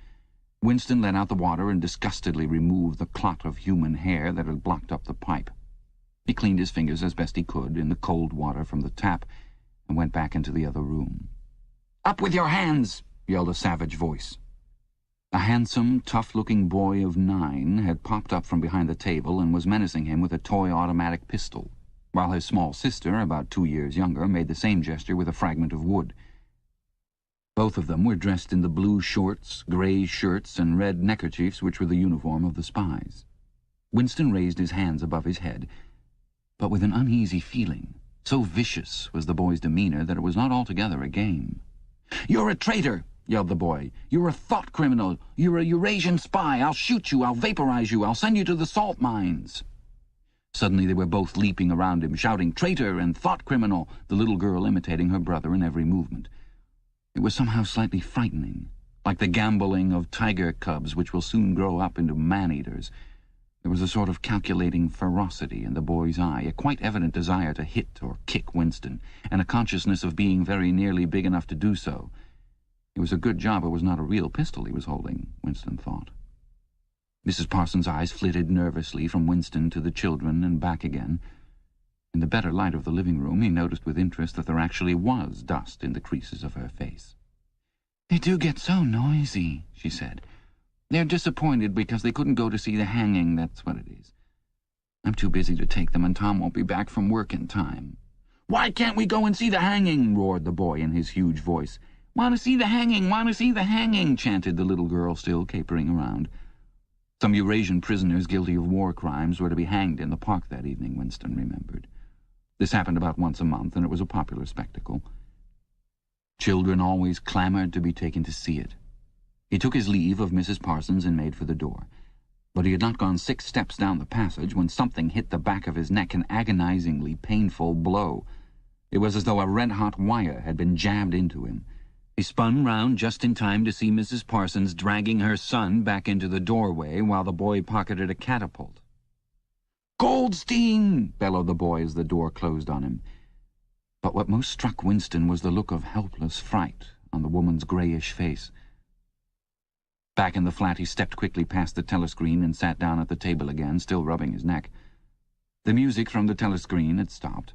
Winston let out the water and disgustedly removed the clot of human hair that had blocked up the pipe. He cleaned his fingers as best he could in the cold water from the tap and went back into the other room. "Up with your hands!" yelled a savage voice. A handsome, tough-looking boy of 9 had popped up from behind the table and was menacing him with a toy automatic pistol, while his small sister, about 2 years younger, made the same gesture with a fragment of wood. Both of them were dressed in the blue shorts, grey shirts, and red neckerchiefs which were the uniform of the spies. Winston raised his hands above his head, but with an uneasy feeling. So vicious was the boy's demeanor that it was not altogether a game. "You're a traitor!" yelled the boy. "You're a thought criminal! You're a Eurasian spy! I'll shoot you! I'll vaporize you! I'll send you to the salt mines!" Suddenly they were both leaping around him, shouting "traitor" and "thought criminal," the little girl imitating her brother in every movement. It was somehow slightly frightening, like the gambolling of tiger cubs which will soon grow up into man-eaters. There was a sort of calculating ferocity in the boy's eye, a quite evident desire to hit or kick Winston, and a consciousness of being very nearly big enough to do so. It was a good job it was not a real pistol he was holding, Winston thought. Mrs. Parsons' eyes flitted nervously from Winston to the children and back again. In the better light of the living room he noticed with interest that there actually was dust in the creases of her face. "They do get so noisy," she said. "They're disappointed because they couldn't go to see the hanging, that's what it is. I'm too busy to take them, and Tom won't be back from work in time." "Why can't we go and see the hanging?" roared the boy in his huge voice. "Want to see the hanging, want to see the hanging," chanted the little girl, still capering around. Some Eurasian prisoners guilty of war crimes were to be hanged in the park that evening, Winston remembered. This happened about once a month, and it was a popular spectacle. Children always clamored to be taken to see it. He took his leave of Mrs. Parsons and made for the door. But he had not gone 6 steps down the passage when something hit the back of his neck, an agonizingly painful blow. It was as though a red-hot wire had been jabbed into him. He spun round just in time to see Mrs. Parsons dragging her son back into the doorway while the boy pocketed a catapult. "Goldstein!" bellowed the boy as the door closed on him. But what most struck Winston was the look of helpless fright on the woman's greyish face. Back in the flat he stepped quickly past the telescreen and sat down at the table again, still rubbing his neck. The music from the telescreen had stopped.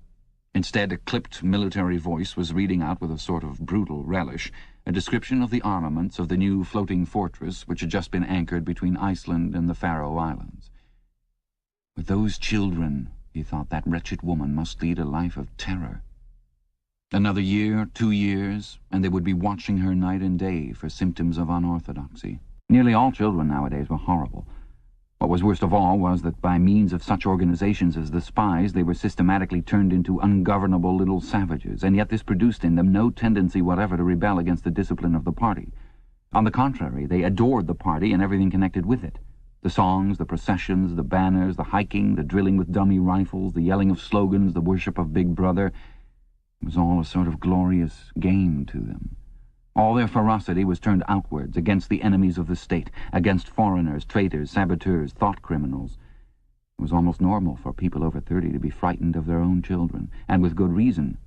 Instead, a clipped military voice was reading out with a sort of brutal relish a description of the armaments of the new floating fortress which had just been anchored between Iceland and the Faroe Islands. With those children, he thought, that wretched woman must lead a life of terror. Another year, 2 years, and they would be watching her night and day for symptoms of unorthodoxy. Nearly all children nowadays were horrible. What was worst of all was that by means of such organizations as the spies they were systematically turned into ungovernable little savages, and yet this produced in them no tendency whatever to rebel against the discipline of the party. On the contrary, they adored the party and everything connected with it. The songs, the processions, the banners, the hiking, the drilling with dummy rifles, the yelling of slogans, the worship of Big Brother. It was all a sort of glorious game to them. All their ferocity was turned outwards, against the enemies of the state, against foreigners, traitors, saboteurs, thought criminals. It was almost normal for people over 30 to be frightened of their own children, and with good reason.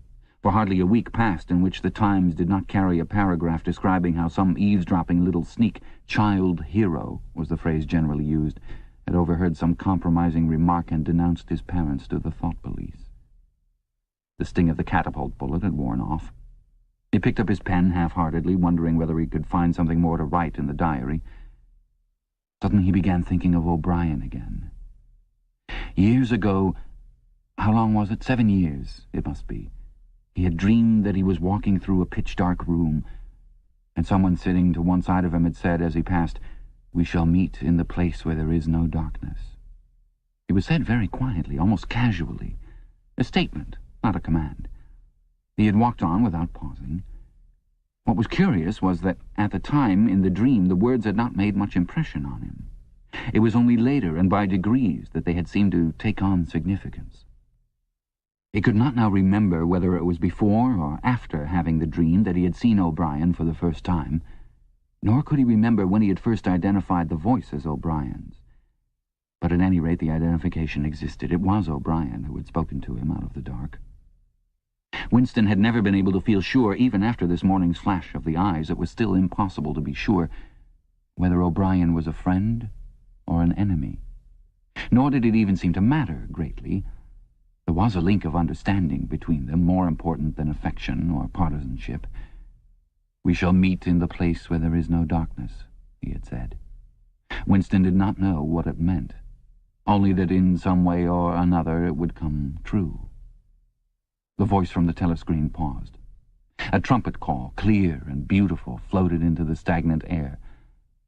For hardly a week passed in which the Times did not carry a paragraph describing how some eavesdropping little sneak, child hero was the phrase generally used, had overheard some compromising remark and denounced his parents to the thought police. The sting of the catapult bullet had worn off. He picked up his pen half-heartedly, wondering whether he could find something more to write in the diary. Suddenly he began thinking of O'Brien again. Years ago, how long was it? 7 years, it must be. He had dreamed that he was walking through a pitch-dark room, and someone sitting to one side of him had said as he passed, "We shall meet in the place where there is no darkness." It was said very quietly, almost casually. A statement, not a command. He had walked on without pausing. What was curious was that, at the time, in the dream, the words had not made much impression on him. It was only later, and by degrees, that they had seemed to take on significance. He could not now remember whether it was before or after having the dream that he had seen O'Brien for the first time, nor could he remember when he had first identified the voice as O'Brien's. But at any rate the identification existed. It was O'Brien who had spoken to him out of the dark. Winston had never been able to feel sure, even after this morning's flash of the eyes. It was still impossible to be sure whether O'Brien was a friend or an enemy. Nor did it even seem to matter greatly. There was a link of understanding between them, more important than affection or partisanship. "We shall meet in the place where there is no darkness," he had said. Winston did not know what it meant, only that in some way or another it would come true. The voice from the telescreen paused. A trumpet call, clear and beautiful, floated into the stagnant air.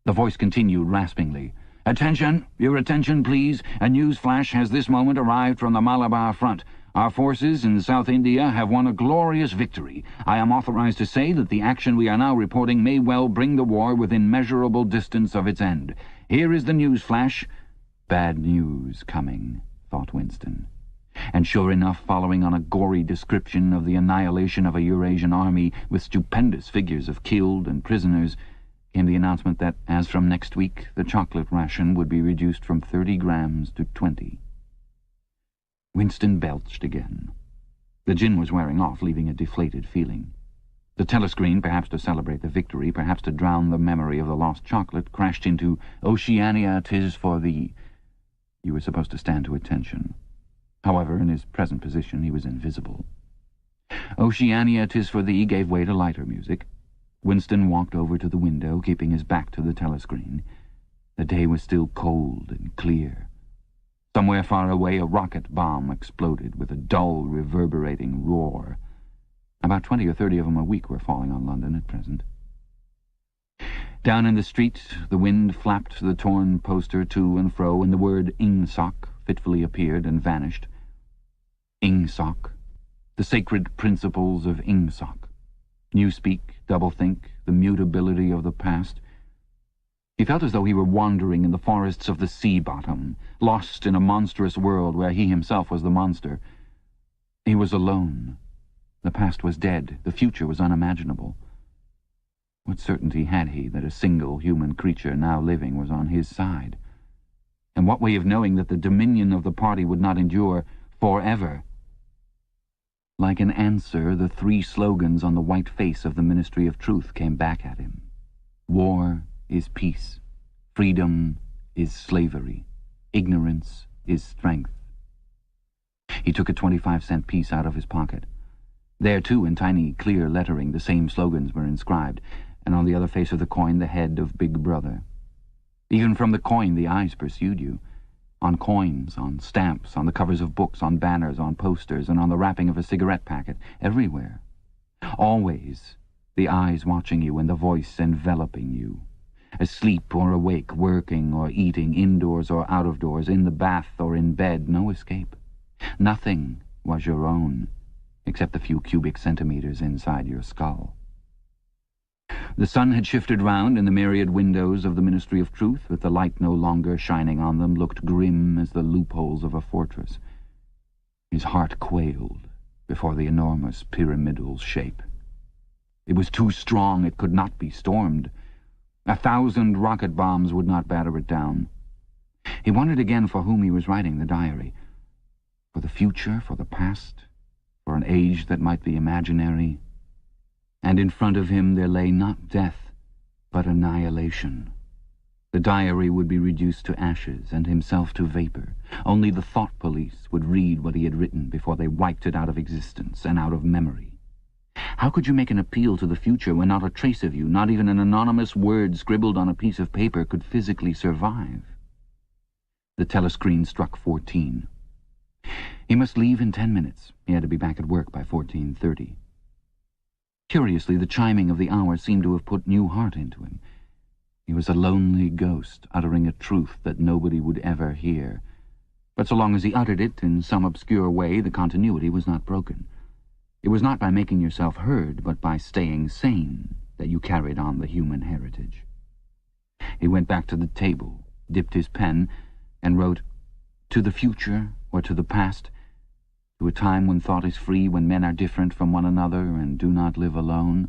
The voice continued raspingly. "Attention! Your attention, please. A news flash has this moment arrived from the Malabar front. Our forces in South India have won a glorious victory. I am authorized to say that the action we are now reporting may well bring the war within measurable distance of its end. Here is the news flash." Bad news coming, thought Winston. And sure enough, following on a gory description of the annihilation of a Eurasian army with stupendous figures of killed and prisoners, came the announcement that, as from next week, the chocolate ration would be reduced from 30 grams to 20. Winston belched again. The gin was wearing off, leaving a deflated feeling. The telescreen, perhaps to celebrate the victory, perhaps to drown the memory of the lost chocolate, crashed into "Oceania, 'tis for thee." You were supposed to stand to attention. However, in his present position, he was invisible. "Oceania, 'tis for thee" gave way to lighter music. Winston walked over to the window, keeping his back to the telescreen. The day was still cold and clear. Somewhere far away a rocket bomb exploded with a dull, reverberating roar. About 20 or 30 of them a week were falling on London at present. Down in the street the wind flapped the torn poster to and fro, and the word "Ingsoc" fitfully appeared and vanished. Ingsoc. The sacred principles of Ingsoc. Newspeak, doublethink, the mutability of the past. He felt as though he were wandering in the forests of the sea bottom, lost in a monstrous world where he himself was the monster. He was alone. The past was dead. The future was unimaginable. What certainty had he that a single human creature now living was on his side? And what way of knowing that the dominion of the party would not endure forever? Like an answer, the 3 slogans on the white face of the Ministry of Truth came back at him. War is peace. Freedom is slavery. Ignorance is strength. He took a 25-cent piece out of his pocket. There, too, in tiny, clear lettering, the same slogans were inscribed, and on the other face of the coin the head of Big Brother. Even from the coin the eyes pursued you. On coins, on stamps, on the covers of books, on banners, on posters, and on the wrapping of a cigarette packet, everywhere. Always the eyes watching you and the voice enveloping you. Asleep or awake, working or eating, indoors or out of doors, in the bath or in bed, no escape. Nothing was your own, except the few cubic centimeters inside your skull. The sun had shifted round, and the myriad windows of the Ministry of Truth, with the light no longer shining on them, looked grim as the loopholes of a fortress. His heart quailed before the enormous pyramidal shape. It was too strong, it could not be stormed. 1,000 rocket bombs would not batter it down. He wondered again for whom he was writing the diary. For the future, for the past, for an age that might be imaginary. And in front of him there lay not death, but annihilation. The diary would be reduced to ashes, and himself to vapor. Only the thought police would read what he had written before they wiped it out of existence and out of memory. How could you make an appeal to the future when not a trace of you, not even an anonymous word scribbled on a piece of paper, could physically survive? The telescreen struck 14. He must leave in 10 minutes. He had to be back at work by 14:30. Curiously, the chiming of the hour seemed to have put new heart into him. He was a lonely ghost, uttering a truth that nobody would ever hear. But so long as he uttered it in some obscure way, the continuity was not broken. It was not by making yourself heard, but by staying sane, that you carried on the human heritage. He went back to the table, dipped his pen, and wrote, "To the future, or to the past, to a time when thought is free, when men are different from one another and do not live alone,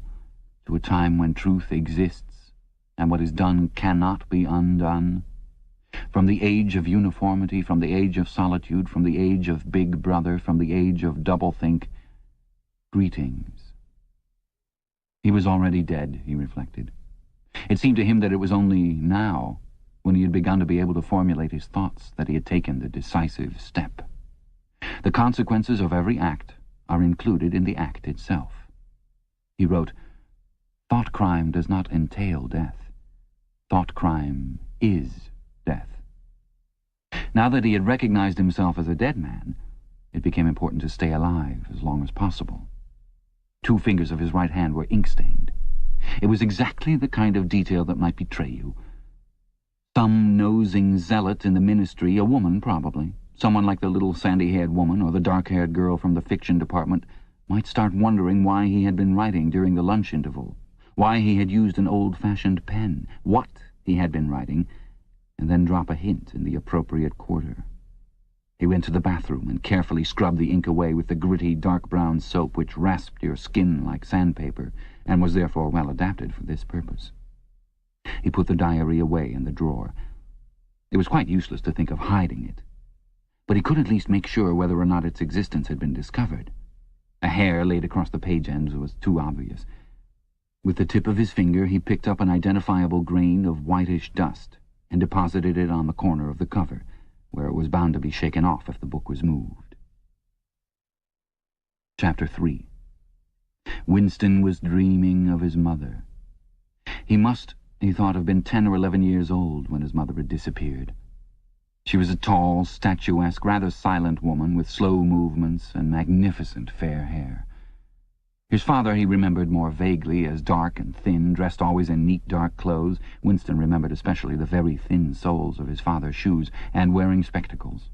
to a time when truth exists, and what is done cannot be undone. From the age of uniformity, from the age of solitude, from the age of Big Brother, from the age of doublethink, greetings." He was already dead, he reflected. It seemed to him that it was only now, when he had begun to be able to formulate his thoughts, that he had taken the decisive step. The consequences of every act are included in the act itself. He wrote, "Thought crime does not entail death. Thought crime is death." Now that he had recognized himself as a dead man, it became important to stay alive as long as possible. 2 fingers of his right hand were ink-stained. It was exactly the kind of detail that might betray you. Some nosing zealot in the ministry, a woman probably, someone like the little sandy-haired woman or the dark-haired girl from the fiction department, might start wondering why he had been writing during the lunch interval, why he had used an old-fashioned pen, what he had been writing, and then drop a hint in the appropriate quarter. He went to the bathroom and carefully scrubbed the ink away with the gritty dark-brown soap which rasped your skin like sandpaper and was therefore well adapted for this purpose. He put the diary away in the drawer. It was quite useless to think of hiding it, but he could at least make sure whether or not its existence had been discovered. A hair laid across the page ends was too obvious. With the tip of his finger he picked up an identifiable grain of whitish dust and deposited it on the corner of the cover, where it was bound to be shaken off if the book was moved. Chapter 3. Winston was dreaming of his mother. He must, he thought, have been 10 or 11 years old when his mother had disappeared. She was a tall, statuesque, rather silent woman with slow movements and magnificent fair hair. His father he remembered more vaguely as dark and thin, dressed always in neat dark clothes. Winston remembered especially the very thin soles of his father's shoes, and wearing spectacles.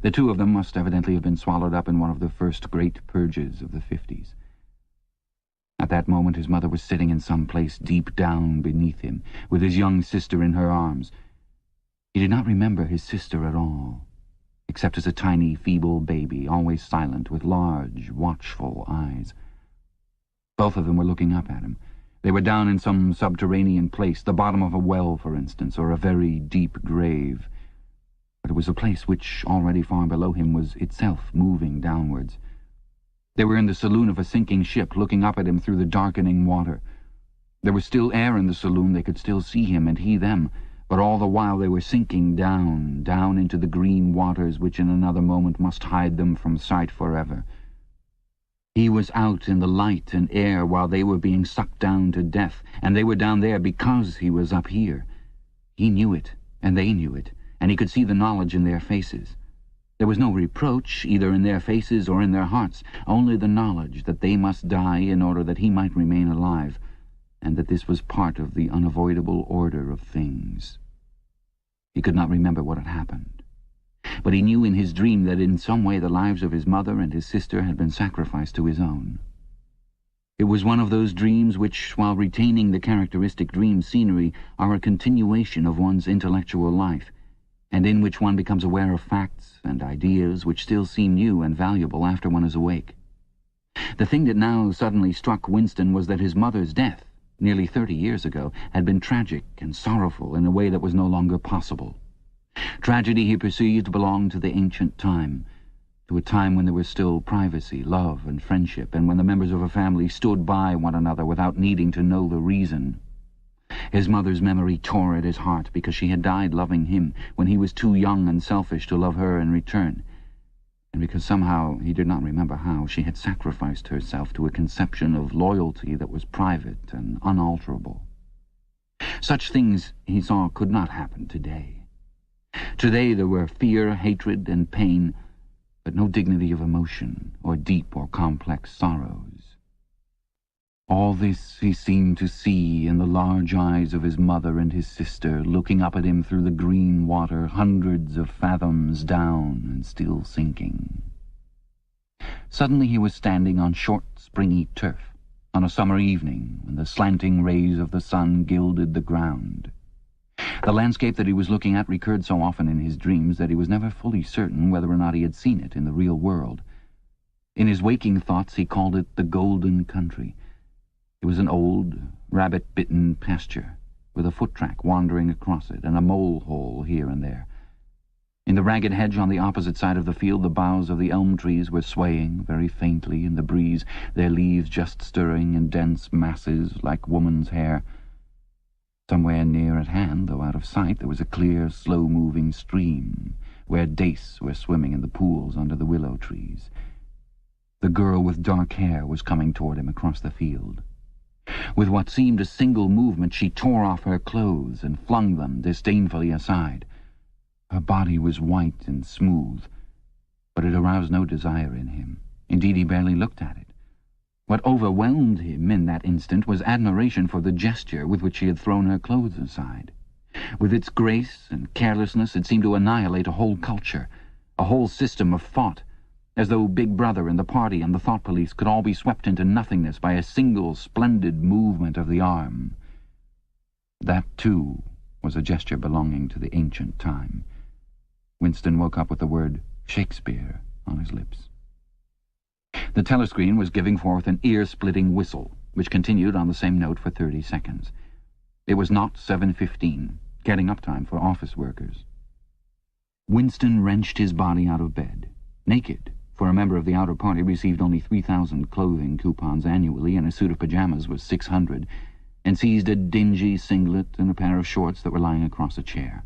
The 2 of them must evidently have been swallowed up in one of the first great purges of the 50s. At that moment his mother was sitting in some place deep down beneath him, with his young sister in her arms. He did not remember his sister at all, except as a tiny, feeble baby, always silent, with large, watchful eyes. Both of them were looking up at him. They were down in some subterranean place, the bottom of a well, for instance, or a very deep grave. But it was a place which, already far below him, was itself moving downwards. They were in the saloon of a sinking ship, looking up at him through the darkening water. There was still air in the saloon, they could still see him and he them, but all the while they were sinking down, down into the green waters which in another moment must hide them from sight forever. He was out in the light and air while they were being sucked down to death, and they were down there because he was up here. He knew it, and they knew it, and he could see the knowledge in their faces. There was no reproach, either in their faces or in their hearts, only the knowledge that they must die in order that he might remain alive, and that this was part of the unavoidable order of things. He could not remember what had happened, but he knew in his dream that in some way the lives of his mother and his sister had been sacrificed to his own. It was one of those dreams which, while retaining the characteristic dream scenery, are a continuation of one's intellectual life, and in which one becomes aware of facts and ideas which still seem new and valuable after one is awake. The thing that now suddenly struck Winston was that his mother's death, nearly 30 years ago, had been tragic and sorrowful in a way that was no longer possible. Tragedy, he perceived, belonged to the ancient time, to a time when there was still privacy, love, and friendship, and when the members of a family stood by one another without needing to know the reason. His mother's memory tore at his heart because she had died loving him when he was too young and selfish to love her in return, and because somehow, he did not remember how, she had sacrificed herself to a conception of loyalty that was private and unalterable. Such things, he saw, could not happen today. Today there were fear, hatred, and pain, but no dignity of emotion, or deep or complex sorrows. All this he seemed to see in the large eyes of his mother and his sister, looking up at him through the green water, hundreds of fathoms down and still sinking. Suddenly he was standing on short, springy turf, on a summer evening when the slanting rays of the sun gilded the ground. The landscape that he was looking at recurred so often in his dreams that he was never fully certain whether or not he had seen it in the real world. In his waking thoughts he called it the Golden Country. It was an old, rabbit-bitten pasture, with a foot-track wandering across it, and a mole-hole here and there. In the ragged hedge on the opposite side of the field, the boughs of the elm trees were swaying very faintly in the breeze, their leaves just stirring in dense masses like woman's hair. Somewhere near at hand, though out of sight, there was a clear, slow-moving stream, where dace were swimming in the pools under the willow trees. The girl with dark hair was coming toward him across the field. With what seemed a single movement, she tore off her clothes and flung them disdainfully aside. Her body was white and smooth, but it aroused no desire in him. Indeed, he barely looked at it. What overwhelmed him in that instant was admiration for the gesture with which she had thrown her clothes aside. With its grace and carelessness, it seemed to annihilate a whole culture, a whole system of thought, as though Big Brother and the party and the thought police could all be swept into nothingness by a single splendid movement of the arm. That, too, was a gesture belonging to the ancient time. Winston woke up with the word Shakespeare on his lips. The telescreen was giving forth an ear-splitting whistle, which continued on the same note for 30 seconds. It was not 7:15, getting up time for office workers. Winston wrenched his body out of bed, naked, for a member of the outer party received only 3,000 clothing coupons annually, and a suit of pajamas was 600, and seized a dingy singlet and a pair of shorts that were lying across a chair.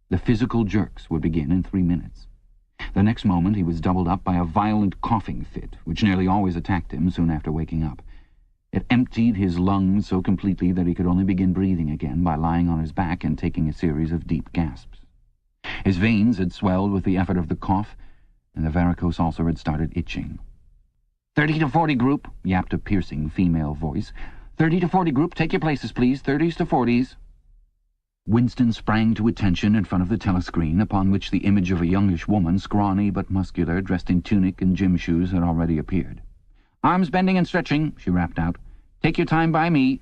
The physical jerks would begin in 3 minutes. The next moment he was doubled up by a violent coughing fit, which nearly always attacked him soon after waking up. It emptied his lungs so completely that he could only begin breathing again by lying on his back and taking a series of deep gasps. His veins had swelled with the effort of the cough, and the varicose ulcer had started itching. 30 to 40 group, yapped a piercing female voice. 30 to 40 group, take your places, please. 30s to 40s. Winston sprang to attention in front of the telescreen, upon which the image of a youngish woman, scrawny but muscular, dressed in tunic and gym shoes, had already appeared. Arms bending and stretching, she rapped out. Take your time by me.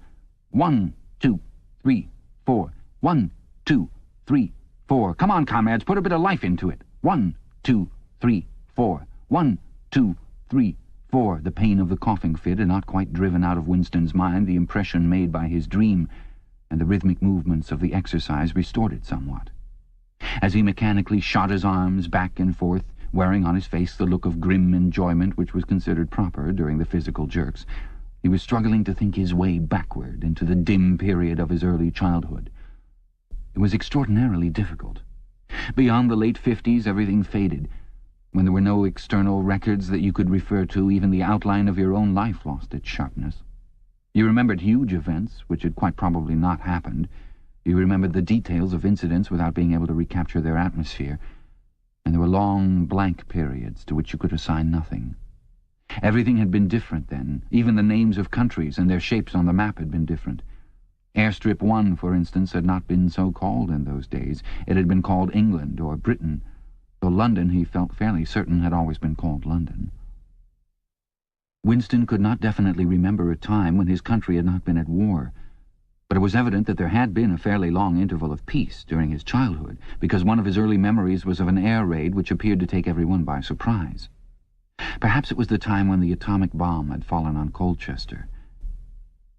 1, 2, 3, 4. 1, 2, 3, 4. Come on, comrades, put a bit of life into it. 1, 2, 3, 4. 1, 2, 3, 4. The pain of the coughing fit had not quite driven out of Winston's mind the impression made by his dream, and the rhythmic movements of the exercise restored it somewhat. As he mechanically shot his arms back and forth, wearing on his face the look of grim enjoyment which was considered proper during the physical jerks, he was struggling to think his way backward into the dim period of his early childhood. It was extraordinarily difficult. Beyond the late 50s, everything faded. When there were no external records that you could refer to, even the outline of your own life lost its sharpness. You remembered huge events, which had quite probably not happened. You remembered the details of incidents without being able to recapture their atmosphere. And there were long, blank periods to which you could assign nothing. Everything had been different then. Even the names of countries and their shapes on the map had been different. Airstrip One, for instance, had not been so called in those days. It had been called England or Britain, though London, he felt fairly certain, had always been called London. Winston could not definitely remember a time when his country had not been at war, but it was evident that there had been a fairly long interval of peace during his childhood, because one of his early memories was of an air raid which appeared to take everyone by surprise. Perhaps it was the time when the atomic bomb had fallen on Colchester.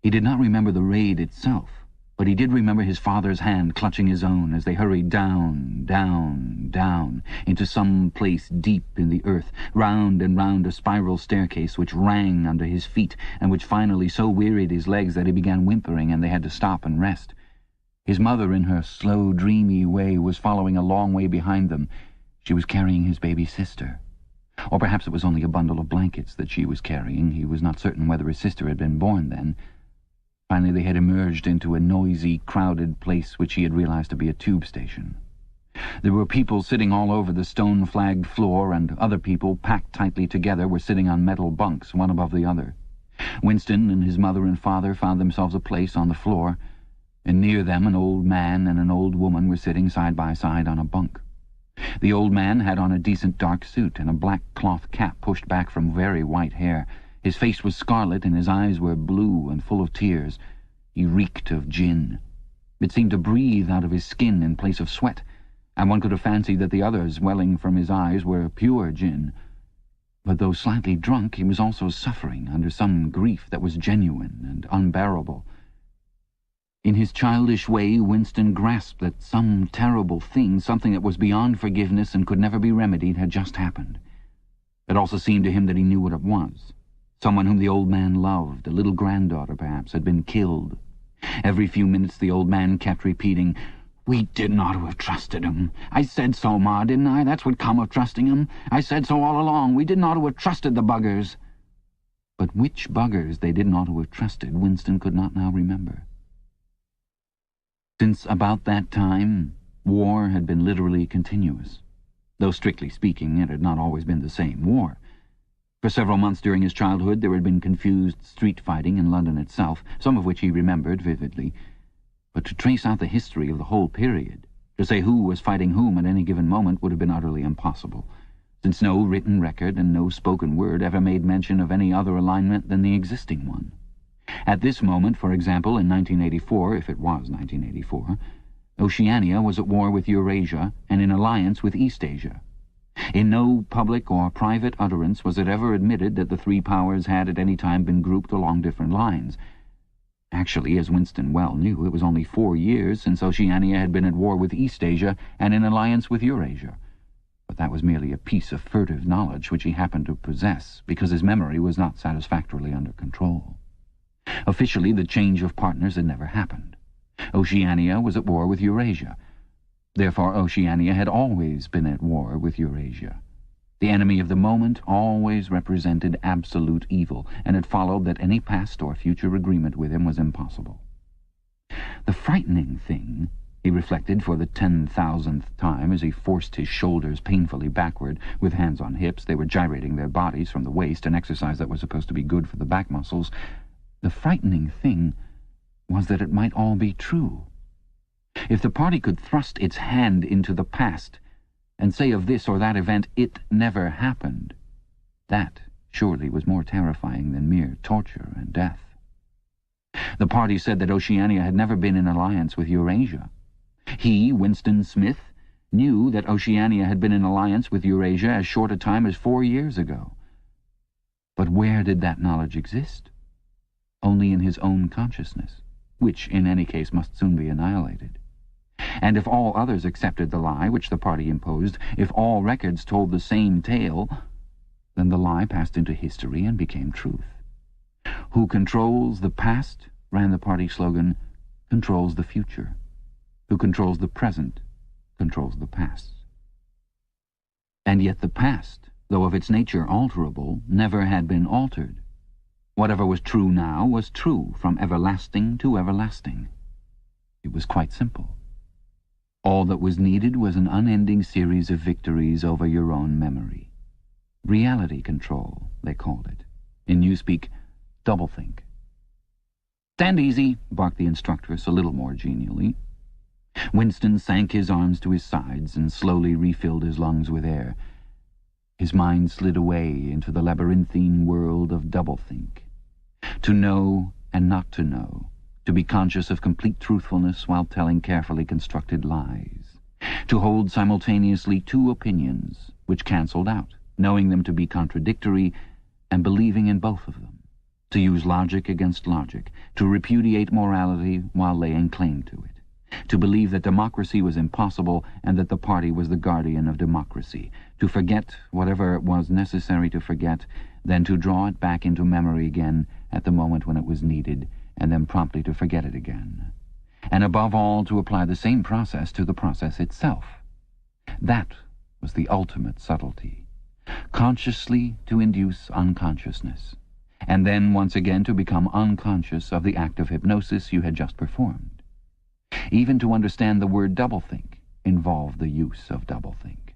He did not remember the raid itself, but he did remember his father's hand clutching his own as they hurried down, down, down, into some place deep in the earth, round and round a spiral staircase which rang under his feet, and which finally so wearied his legs that he began whimpering and they had to stop and rest. His mother, in her slow, dreamy way, was following a long way behind them. She was carrying his baby sister. Or perhaps it was only a bundle of blankets that she was carrying. He was not certain whether his sister had been born then. Finally they had emerged into a noisy, crowded place which he had realized to be a tube station. There were people sitting all over the stone-flagged floor, and other people, packed tightly together, were sitting on metal bunks, one above the other. Winston and his mother and father found themselves a place on the floor, and near them an old man and an old woman were sitting side by side on a bunk. The old man had on a decent dark suit and a black cloth cap pushed back from very white hair. His face was scarlet and his eyes were blue and full of tears. He reeked of gin. It seemed to breathe out of his skin in place of sweat, and one could have fancied that the others welling from his eyes were pure gin. But though slightly drunk, he was also suffering under some grief that was genuine and unbearable. In his childish way, Winston grasped that some terrible thing, something that was beyond forgiveness and could never be remedied, had just happened. It also seemed to him that he knew what it was. Someone whom the old man loved, a little granddaughter perhaps, had been killed. Every few minutes the old man kept repeating, "We didn't ought to have trusted him. I said so, Ma, didn't I? That's what come of trusting him. I said so all along. We didn't ought to have trusted the buggers." But which buggers they didn't ought to have trusted, Winston could not now remember. Since about that time, war had been literally continuous. Though strictly speaking, it had not always been the same war. For several months during his childhood there had been confused street fighting in London itself, some of which he remembered vividly. But to trace out the history of the whole period, to say who was fighting whom at any given moment, would have been utterly impossible, since no written record and no spoken word ever made mention of any other alignment than the existing one. At this moment, for example, in 1984, if it was 1984, Oceania was at war with Eurasia and in alliance with Eastasia. In no public or private utterance was it ever admitted that the three powers had at any time been grouped along different lines. Actually, as Winston well knew, it was only 4 years since Oceania had been at war with Eastasia and in alliance with Eurasia. But that was merely a piece of furtive knowledge which he happened to possess, because his memory was not satisfactorily under control. Officially, the change of partners had never happened. Oceania was at war with Eurasia. Therefore, Oceania had always been at war with Eurasia. The enemy of the moment always represented absolute evil, and it followed that any past or future agreement with him was impossible. The frightening thing, he reflected for the 10,000th time as he forced his shoulders painfully backward, with hands on hips. They were gyrating their bodies from the waist, an exercise that was supposed to be good for the back muscles. The frightening thing was that it might all be true. If the party could thrust its hand into the past and say of this or that event, "It never happened," that surely was more terrifying than mere torture and death. The party said that Oceania had never been in alliance with Eurasia. He, Winston Smith, knew that Oceania had been in alliance with Eurasia as short a time as 4 years ago. But where did that knowledge exist? Only in his own consciousness, which in any case must soon be annihilated. And if all others accepted the lie which the party imposed, if all records told the same tale, then the lie passed into history and became truth. Who controls the past, ran the party slogan, controls the future. Who controls the present, controls the past. And yet the past, though of its nature alterable, never had been altered. Whatever was true now was true from everlasting to everlasting. It was quite simple. All that was needed was an unending series of victories over your own memory. Reality control, they called it. In newspeak, doublethink. "Stand easy," barked the instructress a little more genially. Winston sank his arms to his sides and slowly refilled his lungs with air. His mind slid away into the labyrinthine world of doublethink. To know and not to know, to be conscious of complete truthfulness while telling carefully constructed lies, to hold simultaneously two opinions which cancelled out, knowing them to be contradictory and believing in both of them, to use logic against logic, to repudiate morality while laying claim to it, to believe that democracy was impossible and that the party was the guardian of democracy, to forget whatever it was necessary to forget, then to draw it back into memory again at the moment when it was needed, and then promptly to forget it again. And above all, to apply the same process to the process itself. That was the ultimate subtlety. consciously to induce unconsciousness, and then once again to become unconscious of the act of hypnosis you had just performed. Even to understand the word doublethink involved the use of doublethink.